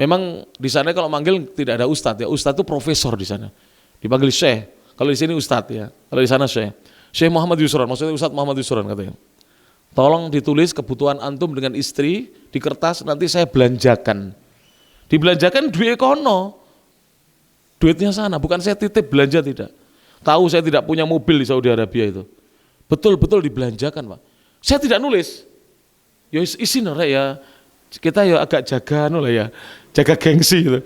Memang di sana kalau manggil tidak ada ustadz ya. Ustadz itu profesor di sana. Dipanggil syekh. Kalau di sini ustadz ya. Kalau di sana syekh. Syekh Muhammad Yusron, maksudnya Ustadz Muhammad Yusron katanya. Tolong ditulis kebutuhan antum dengan istri di kertas, nanti saya belanjakan. Dibelanjakan duit kono. Duitnya sana, bukan saya titip belanja, tidak. Tahu saya tidak punya mobil di Saudi Arabia itu. Betul-betul dibelanjakan Pak. Saya tidak nulis. Ya isin ya. Kita ya agak jaga ya. Jaga gengsi gitu.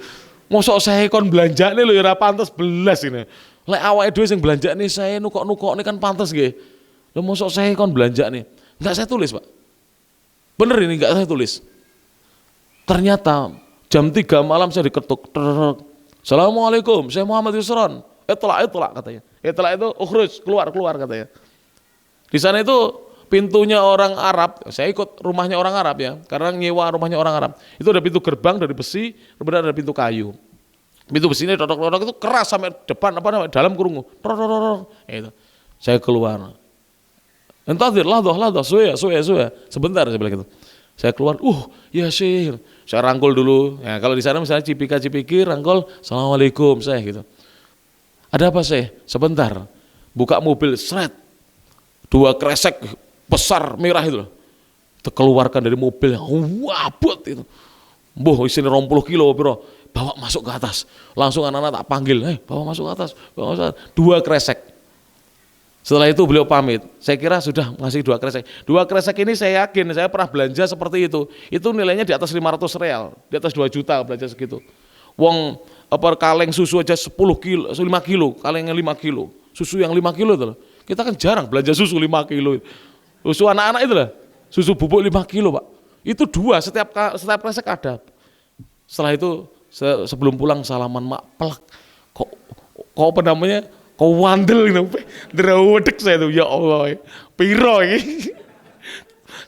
Mosok saya kon belanjane lho ya ora pantes belas ini. Lek awake dhewe sing belanjane saya nukok-nukok ini kan pantes nggih. Lha mosok saya kon belanjane. Enggak saya tulis, Pak. Bener ini enggak saya tulis. Ternyata jam 3 malam saya diketuk. Assalamualaikum, saya Muhammad Yusron. Itla katanya. Itla itu keluar katanya. Di sana itu pintunya orang Arab, saya ikut rumahnya orang Arab ya, karena nyewa rumahnya orang Arab. Itu ada pintu gerbang dari besi, kemudian ada pintu kayu. Pintu besi ini dodok-dodok itu keras sampai depan dalam kerungu. Itu. Saya keluar. Entadir lah, suya. Sebentar saya bilang gitu. Saya keluar, ya Syekh. Saya rangkul dulu. Ya, kalau di sana misalnya cipika-cipiki rangkul, Assalamualaikum saya gitu. Ada apa Syekh? Sebentar. Buka mobil, seret. 2 kresek besar merah itu loh. Dikeluarkan dari mobil, wabut itu. Isinya 20 kilo bro. Bawa masuk ke atas. Langsung anak-anak tak panggil, bawa masuk ke atas. 2 kresek. Setelah itu beliau pamit. Saya kira sudah ngasih 2 kresek. 2 kresek ini saya yakin, saya pernah belanja seperti itu. Itu nilainya di atas 500 real. Di atas 2 juta belanja segitu. Wong kaleng susu aja 10 kilo, 5 kilo, kalengnya 5 kilo. Susu yang 5 kilo itu loh. Kita kan jarang belanja susu 5 kilo. Susu anak-anak itu lah. Susu bubuk 5 kilo Pak. Itu 2, setiap kresek ada. Setelah itu sebelum pulang salaman mak pelak. Kok apa namanya? Kok wandel gitu. Derawedek saya tuh, ya Allah. Piro ini.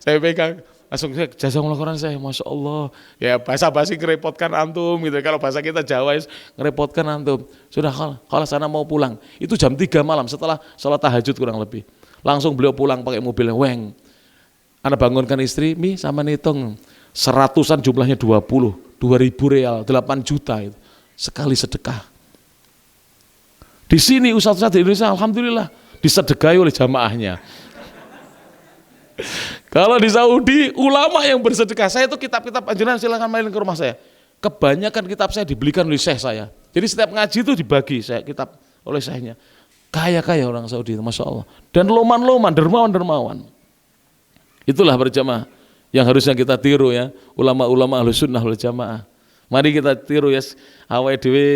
Saya pegang langsung jazakumullah khairan saya, Masya Allah. Ya basa-basi ngerepotkan antum gitu. Kalau bahasa kita Jawa ngerepotkan antum. Sudah kalau sana mau pulang. Itu jam 3 malam setelah sholat tahajud kurang lebih. Langsung beliau pulang pakai mobilnya, weng. Anak bangunkan istri, Mi sama ngitung. 100-an jumlahnya 2.000 real, 8 juta itu. Sekali sedekah. Di sini ustaz-ustaz di Indonesia alhamdulillah disedekahi oleh jamaahnya. Kalau di Saudi ulama yang bersedekah, saya itu kitab-kitab anjuran silakan main ke rumah saya. Kebanyakan kitab saya dibelikan oleh syekh saya. Jadi setiap ngaji itu dibagi saya kitab oleh syekhnya. Kaya-kaya orang Saudi itu, Masya Allah. Dan loman-loman, dermawan-dermawan. Itulah berjamaah yang harusnya kita tiru ya, ulama-ulama Ahlus Sunnah wal Jamaah. Mari kita tiru ya, awake dhewe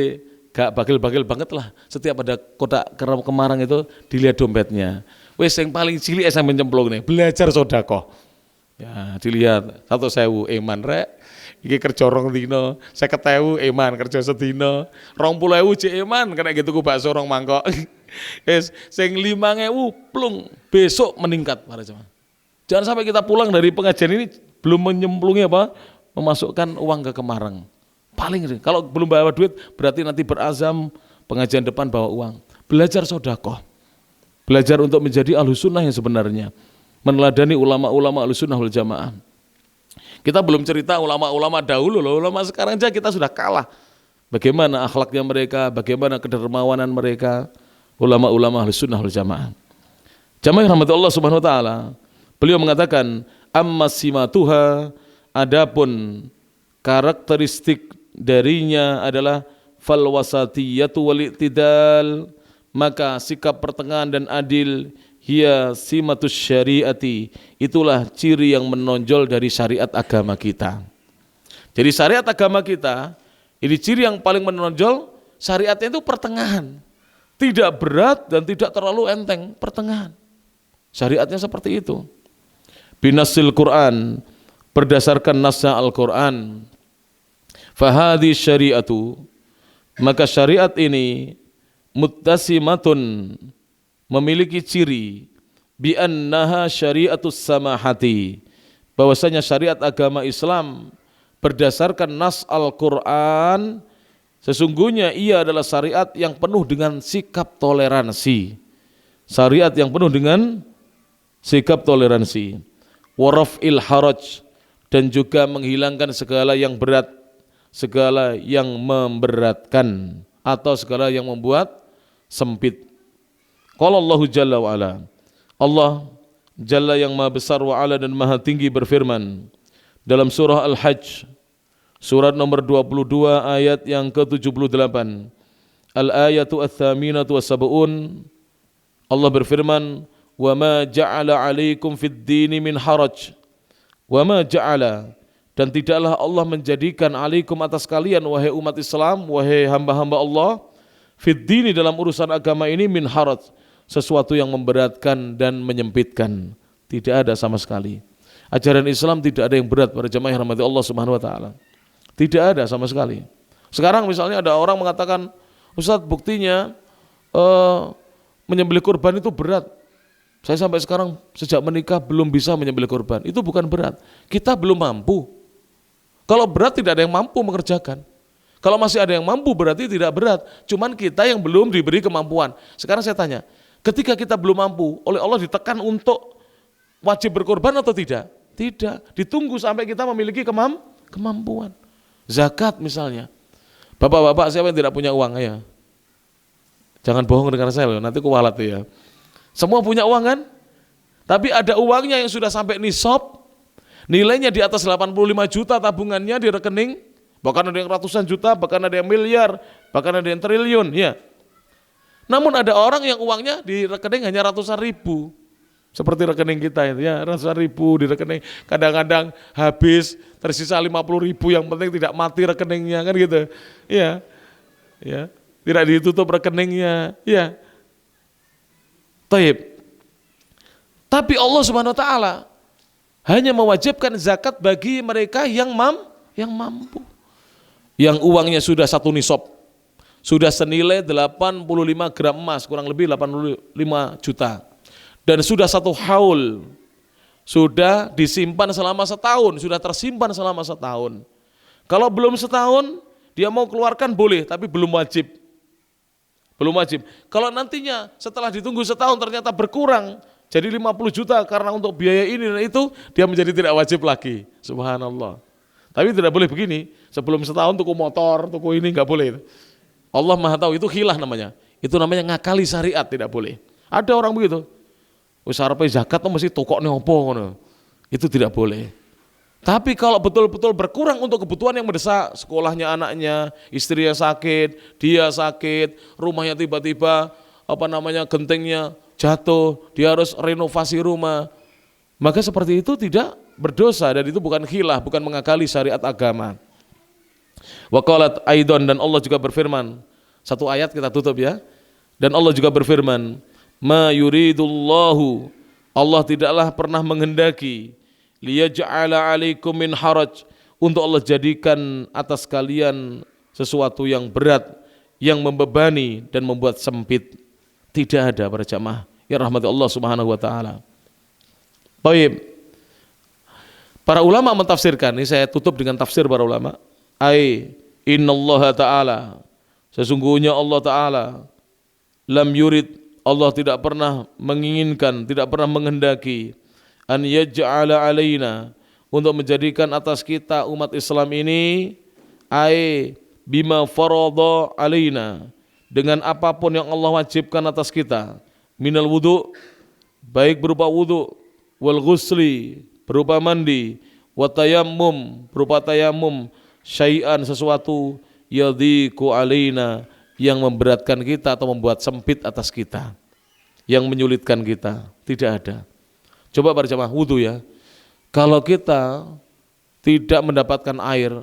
gak bagil-bagil banget lah. Setiap ada kotak kemarang itu dilihat dompetnya. Wes yang paling cilik sampe nyemplung nih, belajar sedekah. Ya, dilihat 1.000 eman rek. Iki kerja 2 dina, 50.000 eman kerja sedina, 20.000 cek eman kena gitu ku bakso 2 mangkok. Wes sing 5.000 plung besok meningkat para jemaah. Jangan sampai kita pulang dari pengajian ini belum menyemplungi memasukkan uang ke kemarang. Paling kalau belum bawa duit berarti nanti berazam pengajian depan bawa uang. Belajar sedekah. Belajar untuk menjadi Ahlus Sunnah yang sebenarnya. Meneladani ulama-ulama Ahlus Sunnah wal Jamaah. Kita belum cerita ulama-ulama dahulu loh, ulama sekarang aja kita sudah kalah. Bagaimana akhlaknya mereka, bagaimana kedermawanan mereka, ulama-ulama Ahlus Sunnah wal Jamaah. Jamaah yang rahmati Allah Subhanahu wa taala. Beliau mengatakan, amma simatuha, adapun karakteristik darinya adalah fal wasatiyatu wal i'tidal, maka sikap pertengahan dan adil, hiya simatus syariati, itulah ciri yang menonjol dari syariat agama kita. Jadi syariat agama kita, ini ciri yang paling menonjol, syariatnya itu pertengahan. Tidak berat dan tidak terlalu enteng, pertengahan. Syariatnya seperti itu. Binasil Quran, berdasarkan nasnya Al-Quran. Fahadi syariatu, maka syariat ini muttasimatun, memiliki ciri bi annaha syariatus samahati, bahwasanya syariat agama Islam berdasarkan nas Al-Quran, sesungguhnya ia adalah syariat yang penuh dengan sikap toleransi. Syariat yang penuh dengan sikap toleransi. Waraf'il haraj, dan juga menghilangkan segala yang berat, segala yang memberatkan, atau segala yang membuat sempit. Qala Allahu Jalla wa Ala, Allah Jalla yang maha besar wa ala dan maha tinggi berfirman dalam surah Al-Hajj, surat nomor 22 ayat yang ke-78. Al-ayatu ats-tsaminatu was-sab'un. Allah berfirman, wa ma ja'ala 'alaikum fid dini min haraj. Wa ma ja'ala, dan tidaklah Allah menjadikan 'alaikum atas kalian wahai umat Islam, wahai hamba-hamba Allah, fid dini dalam urusan agama ini min haraj, sesuatu yang memberatkan dan menyempitkan. Tidak ada sama sekali. Ajaran Islam tidak ada yang berat para jamaah yang rahmati Allah Subhanahu wa taala. Tidak ada sama sekali. Sekarang misalnya ada orang mengatakan, Ustaz, buktinya menyembelih kurban itu berat. Saya sampai sekarang sejak menikah belum bisa menyembelih kurban. Itu bukan berat. Kita belum mampu. Kalau berat tidak ada yang mampu mengerjakan. Kalau masih ada yang mampu berarti tidak berat. Cuman kita yang belum diberi kemampuan. Sekarang saya tanya, ketika kita belum mampu, oleh Allah ditekan untuk wajib berkorban atau tidak? Tidak. Ditunggu sampai kita memiliki kemampuan. Zakat misalnya. Bapak-bapak siapa yang tidak punya uang ya? Jangan bohong dengan saya loh, nanti kualat ya. Semua punya uang kan? Tapi ada uangnya yang sudah sampai nisab, nilainya di atas 85 juta tabungannya di rekening, bahkan ada yang ratusan juta, bahkan ada yang miliar, bahkan ada yang triliun ya. Namun ada orang yang uangnya di rekening hanya ratusan ribu. Seperti rekening kita itu ya, ratusan ribu di rekening, kadang-kadang habis, tersisa 50 ribu, yang penting tidak mati rekeningnya kan gitu. Ya, ya, tidak ditutup rekeningnya, ya. Taib. Tapi Allah Subhanahu wa taala hanya mewajibkan zakat bagi mereka yang mampu. Yang uangnya sudah satu nisab, sudah senilai 85 gram emas, kurang lebih 85 juta. Dan sudah satu haul, sudah disimpan selama setahun, sudah tersimpan selama setahun. Kalau belum setahun, dia mau keluarkan boleh, tapi belum wajib. Belum wajib. Kalau nantinya setelah ditunggu setahun ternyata berkurang, jadi 50 juta karena untuk biaya ini dan itu, dia menjadi tidak wajib lagi. Subhanallah. Tapi tidak boleh begini, sebelum setahun tuku motor, tuku ini enggak boleh. Allah Maha tahu, itu khilah namanya. Itu namanya ngakali syariat, tidak boleh. Ada orang begitu. Wis arepe zakat tuh mesti tokokne opo ngono. Itu tidak boleh. Tapi kalau betul-betul berkurang untuk kebutuhan yang mendesak, sekolahnya anaknya, istrinya sakit, dia sakit, rumahnya tiba-tiba gentengnya jatuh, dia harus renovasi rumah. Maka seperti itu tidak berdosa dan itu bukan khilah, bukan mengakali syariat agama. Wa qalat aidan, dan Allah juga berfirman. Satu ayat kita tutup ya. Dan Allah juga berfirman, ma yuridullahu, Allah tidaklah pernah menghendaki, liyaj'ala alaikum min haraj, untuk Allah jadikan atas kalian sesuatu yang berat, yang membebani dan membuat sempit. Tidak ada para jamaah ya rahmati Allah Subhanahu wa taala. Baik. Para ulama mentafsirkan, ini saya tutup dengan tafsir para ulama. Innallaha ta'ala, sesungguhnya Allah Ta'ala, lam yurid, Allah tidak pernah menginginkan, tidak pernah menghendaki, an yaj'ala alaina, untuk menjadikan atas kita umat Islam ini, bima farada alaina, dengan apapun yang Allah wajibkan atas kita, minal wudu, baik berupa wudu, wal ghusli, berupa mandi, wa tayammum, berupa tayammum, syai'an, sesuatu, yadhiku alaina, yang memberatkan kita atau membuat sempit atas kita, yang menyulitkan kita. Tidak ada. Coba para jamaah wudu ya. Kalau kita tidak mendapatkan air,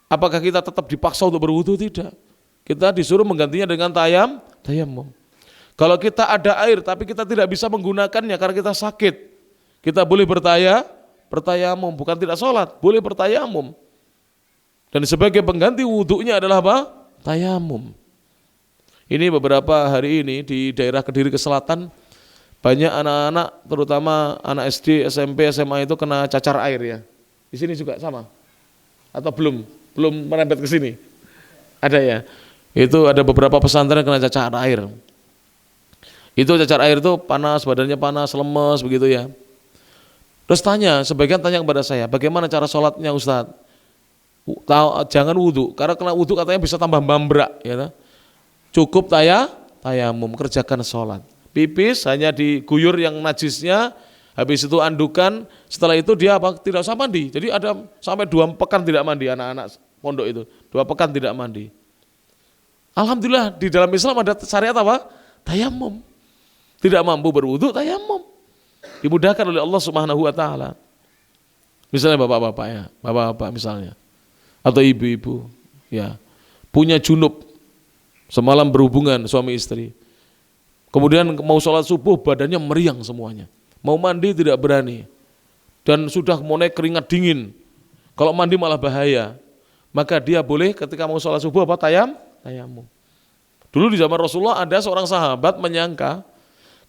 apakah kita tetap dipaksa untuk berwudu? Tidak. Kita disuruh menggantinya dengan tayammum. Kalau kita ada air tapi kita tidak bisa menggunakannya karena kita sakit, kita boleh bertayamum, bukan tidak sholat, boleh bertayamum. Dan sebagai pengganti wudunya adalah apa? Tayamum. Ini beberapa hari ini di daerah Kediri ke selatan, banyak anak-anak, terutama anak SD, SMP, SMA itu kena cacar air ya. Di sini juga sama? Atau belum merembet ke sini? Ada ya? Itu ada beberapa pesantren kena cacar air. Itu cacar air itu panas, badannya panas, lemes begitu ya. Terus sebagian tanya kepada saya, bagaimana cara sholatnya Ustadz? Jangan wudu, karena kena wudu katanya bisa tambah bambrak ya. Cukup tayamum, kerjakan sholat. Pipis hanya diguyur yang najisnya, habis itu andukan, setelah itu dia tidak usah mandi. Jadi ada sampai 2 pekan tidak mandi anak-anak pondok itu, 2 pekan tidak mandi. Alhamdulillah di dalam Islam ada syariat apa? Tayamum. Tidak mampu berwudu, tayamum. Dimudahkan oleh Allah Subhanahu wa taala. Misalnya bapak-bapak ya, bapak-bapak misalnya, atau ibu-ibu ya, punya junub, Semalam berhubungan suami istri. Kemudian mau sholat subuh badannya meriang semuanya. Mau mandi tidak berani. Dan sudah mulai keringat dingin. Kalau mandi malah bahaya. Maka dia boleh ketika mau sholat subuh apa? Tayamum. Dulu di zaman Rasulullah ada seorang sahabat menyangka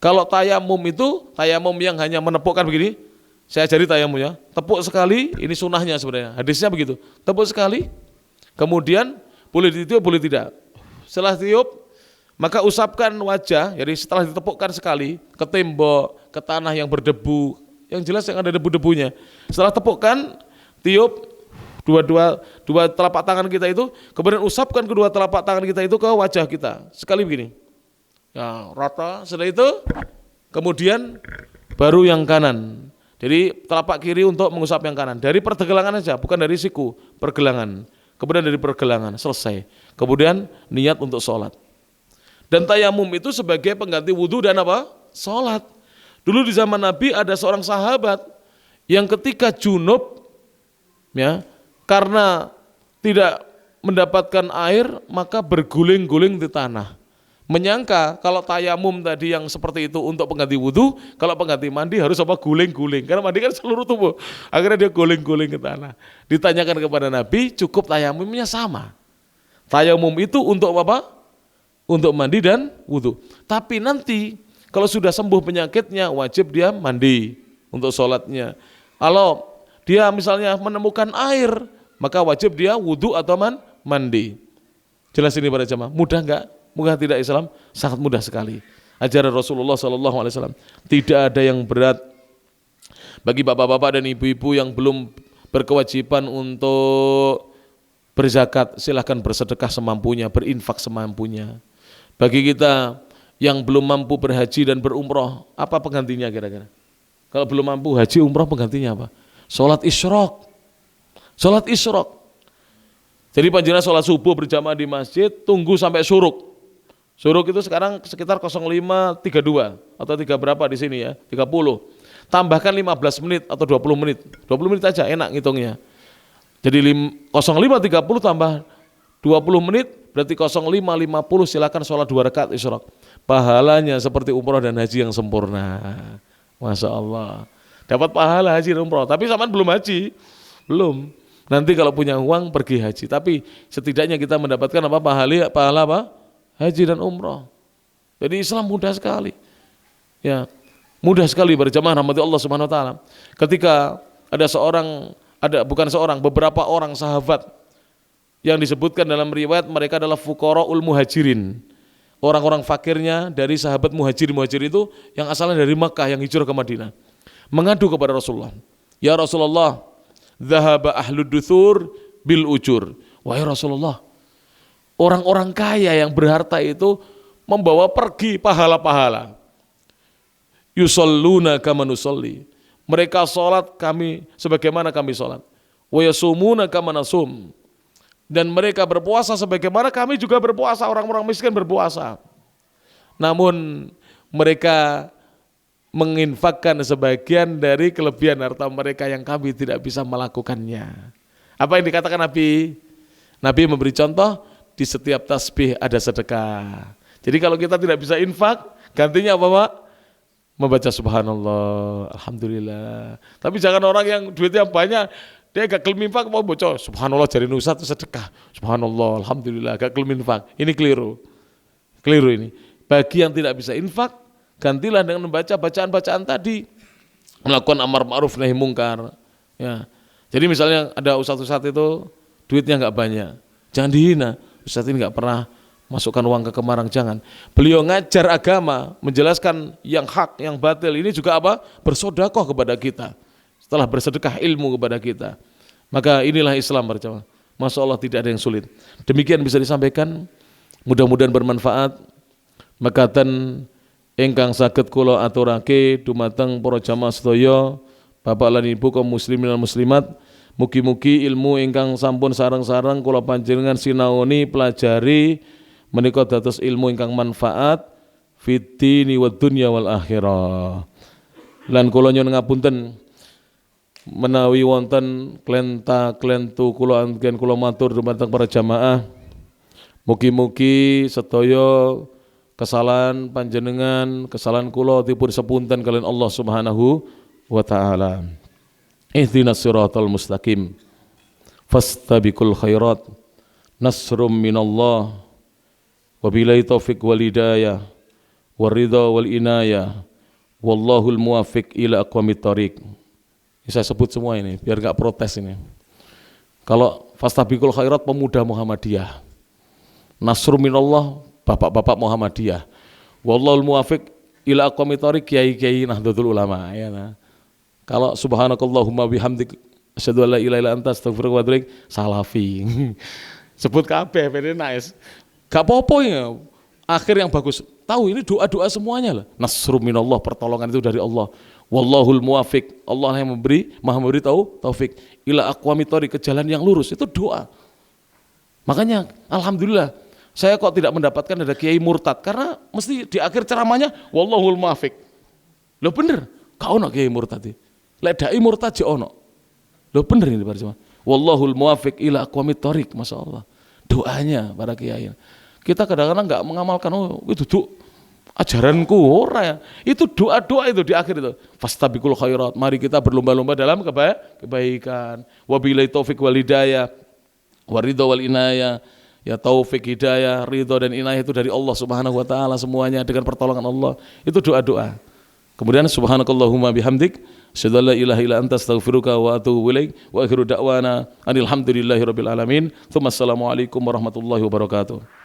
kalau tayamum itu tayamum yang hanya menepukkan begini. Saya ajari tayamumnya. Tepuk sekali, ini sunahnya sebenarnya. Hadisnya begitu. Tepuk sekali, kemudian boleh ditiup, boleh tidak. Setelah tiup, maka usapkan wajah, jadi setelah ditepukkan sekali ke tembok, ke tanah yang berdebu, yang jelas yang ada debu-debunya. Setelah tepukkan, tiup dua telapak tangan kita itu, kemudian usapkan kedua telapak tangan kita itu ke wajah kita, sekali begini. Ya, rata. Setelah itu, kemudian baru yang kanan. Jadi telapak kiri untuk mengusap yang kanan. Dari pergelangan aja, bukan dari siku, pergelangan. Kemudian dari pergelangan, selesai. Kemudian niat untuk sholat. Dan tayamum itu sebagai pengganti wudhu dan apa? Sholat. Dulu di zaman Nabi ada seorang sahabat yang ketika junub, ya, karena tidak mendapatkan air maka berguling-guling di tanah. Menyangka kalau tayamum tadi yang seperti itu untuk pengganti wudhu, kalau pengganti mandi harus apa? Guling-guling. Karena mandi kan seluruh tubuh. Akhirnya dia guling-guling ke tanah. Ditanyakan kepada Nabi, cukup tayamumnya sama. Tayamum itu untuk apa? Untuk mandi dan wudhu. Tapi nanti kalau sudah sembuh penyakitnya wajib dia mandi untuk sholatnya. Kalau dia misalnya menemukan air maka wajib dia wudhu atau mandi. Jelas ini para jamaah. Mudah enggak? Mudah tidak Islam? Sangat mudah sekali. Ajaran Rasulullah SAW. Tidak ada yang berat bagi bapak-bapak dan ibu-ibu yang belum berkewajiban untuk berzakat. Silahkan bersedekah semampunya, berinfak semampunya. Bagi kita yang belum mampu berhaji dan berumroh, apa penggantinya kira-kira? Kalau belum mampu haji umroh penggantinya apa? Sholat isyraq. Sholat isyraq. Jadi panjenengan sholat subuh berjamaah di masjid, tunggu sampai syuruk. Syuruk itu sekarang sekitar 05.32 atau 3 berapa di sini ya? 30. Tambahkan 15 menit atau 20 menit. 20 menit aja enak ngitungnya. Jadi 05.30 tambah 20 menit berarti 05.50 silakan sholat 2 rakaat isyraq. Pahalanya seperti umroh dan haji yang sempurna. Masya Allah. Dapat pahala haji dan umroh. Tapi zaman belum haji. Belum. Nanti kalau punya uang pergi haji. Tapi setidaknya kita mendapatkan apa? Pahala apa? Haji dan umroh. Jadi Islam mudah sekali. Ya, mudah sekali berjamaah rahmati Allah Subhanahu wa taala. Ketika beberapa orang sahabat yang disebutkan dalam riwayat mereka adalah fuqaraul muhajirin. Orang-orang fakirnya dari sahabat muhajirin itu yang asalnya dari Makkah yang hijrah ke Madinah. Mengadu kepada Rasulullah. Ya Rasulullah, dhahaba ahlud duthur bil ujur. Wahai Rasulullah, orang-orang kaya yang berharta itu membawa pergi pahala-pahala. Yusalluna kama nusalli. Mereka sholat kami sebagaimana kami sholat. Wa yasumuna kama nasum. Dan mereka berpuasa sebagaimana kami juga berpuasa, orang-orang miskin berpuasa. Namun mereka menginfakkan sebagian dari kelebihan harta mereka yang kami tidak bisa melakukannya. Apa yang dikatakan Nabi? Nabi memberi contoh, di setiap tasbih ada sedekah. Jadi kalau kita tidak bisa infak, gantinya apa Pak? Membaca subhanallah, alhamdulillah. Tapi jangan orang yang duitnya banyak, dia gak gelem infak mau bocor, subhanallah jari nusa itu sedekah, subhanallah, alhamdulillah, gak gelem infak. Ini keliru ini. Bagi yang tidak bisa infak, gantilah dengan membaca bacaan-bacaan tadi, melakukan amar ma'ruf nahi mungkar. Ya. Jadi misalnya ada ustadz-ustadz itu duitnya gak banyak, jangan dihina. Ustadz ini gak pernah masukkan uang ke kemarang, jangan. Beliau ngajar agama, menjelaskan yang hak, yang batil. Ini juga apa? Bersedekah kepada kita. Setelah bersedekah ilmu kepada kita. Maka inilah Islam berjamaah. Masya Allah tidak ada yang sulit. Demikian bisa disampaikan. Mudah-mudahan bermanfaat. Makaten ingkang saged kula aturake dumateng para jamaah sedaya, bapak lan ibu kaum muslimin dan muslimat. Mugi-mugi ilmu ingkang sampun sareng-sareng kula panjenengan sinaoni pelajari menika dados ilmu ingkang manfaat fid dini wad dunya wal akhirah. Lan kula nyuwun ngapunten menawi wonten klenta-klentu kula anggen kula matur dumateng para jamaah Mugi-mugi sedaya kesalahan panjenengan, kesalahan kula dipun sepunten kalian Allah Subhanahu wa taala. Ihdinas siratal mustaqim. Fastabiqul khairat. Nasrum minallah. Wabillahi taufiq wal hidayah. Waridha wal inayah. Wallahul muwaffiq ila aqwamit thoriq. Saya sebut semua ini biar enggak protes ini. Kalau fastabiqul khairat pemuda Muhammadiyah. Nasrum minallah bapak-bapak Muhammadiyah. Wallahul muwaffiq ila aqwamit thoriq kiai-kiai Nahdlatul Ulama ya nah. Kalau subhanakallahumma bihamdik asyhadu an la ilaha illa anta astaghfiruka wa atubu ilaik salafi. Sebut kabeh ben nice. Gak apa-apa ya. Akhir yang bagus. Tahu ini doa-doa semuanya lah. Nasrum minallah, pertolongan itu dari Allah. Wallahul muwaffiq, Allah yang memberi, Maha memberi taufik ila aqwamit thoriq, ke jalan yang lurus. Itu doa. Makanya alhamdulillah saya kok tidak mendapatkan ada kiai murtad karena mesti di akhir ceramahnya wallahul muwaffiq. Loh bener, kau ono kiai murtad iki. Lek dai murtad je ono. Loh bener ini Pak Jemaah. Wallahul muwaffiq ila aqwamit thoriq, masyaallah. Doanya para kiai. Kita kadang-kadang enggak mengamalkan itu ajaranku ora ya. Itu doa-doa itu di akhir itu. Fastabiqul khairat. Mari kita berlomba-lomba dalam kebaikan. Wabillahi taufiq wal hidayah. Waridha wal inayah. Ya taufik, hidayah, ridho dan inayah itu dari Allah Subhanahu wa taala, semuanya dengan pertolongan Allah. Itu doa-doa. Kemudian subhanakallahumma bihamdik asyhadu an la ilaha illa anta astaghfiruka wa atubu ilaik wa akhiru da'wana anil hamdulillahi rabbil alamin. Assalamualaikum warahmatullahi wabarakatuh.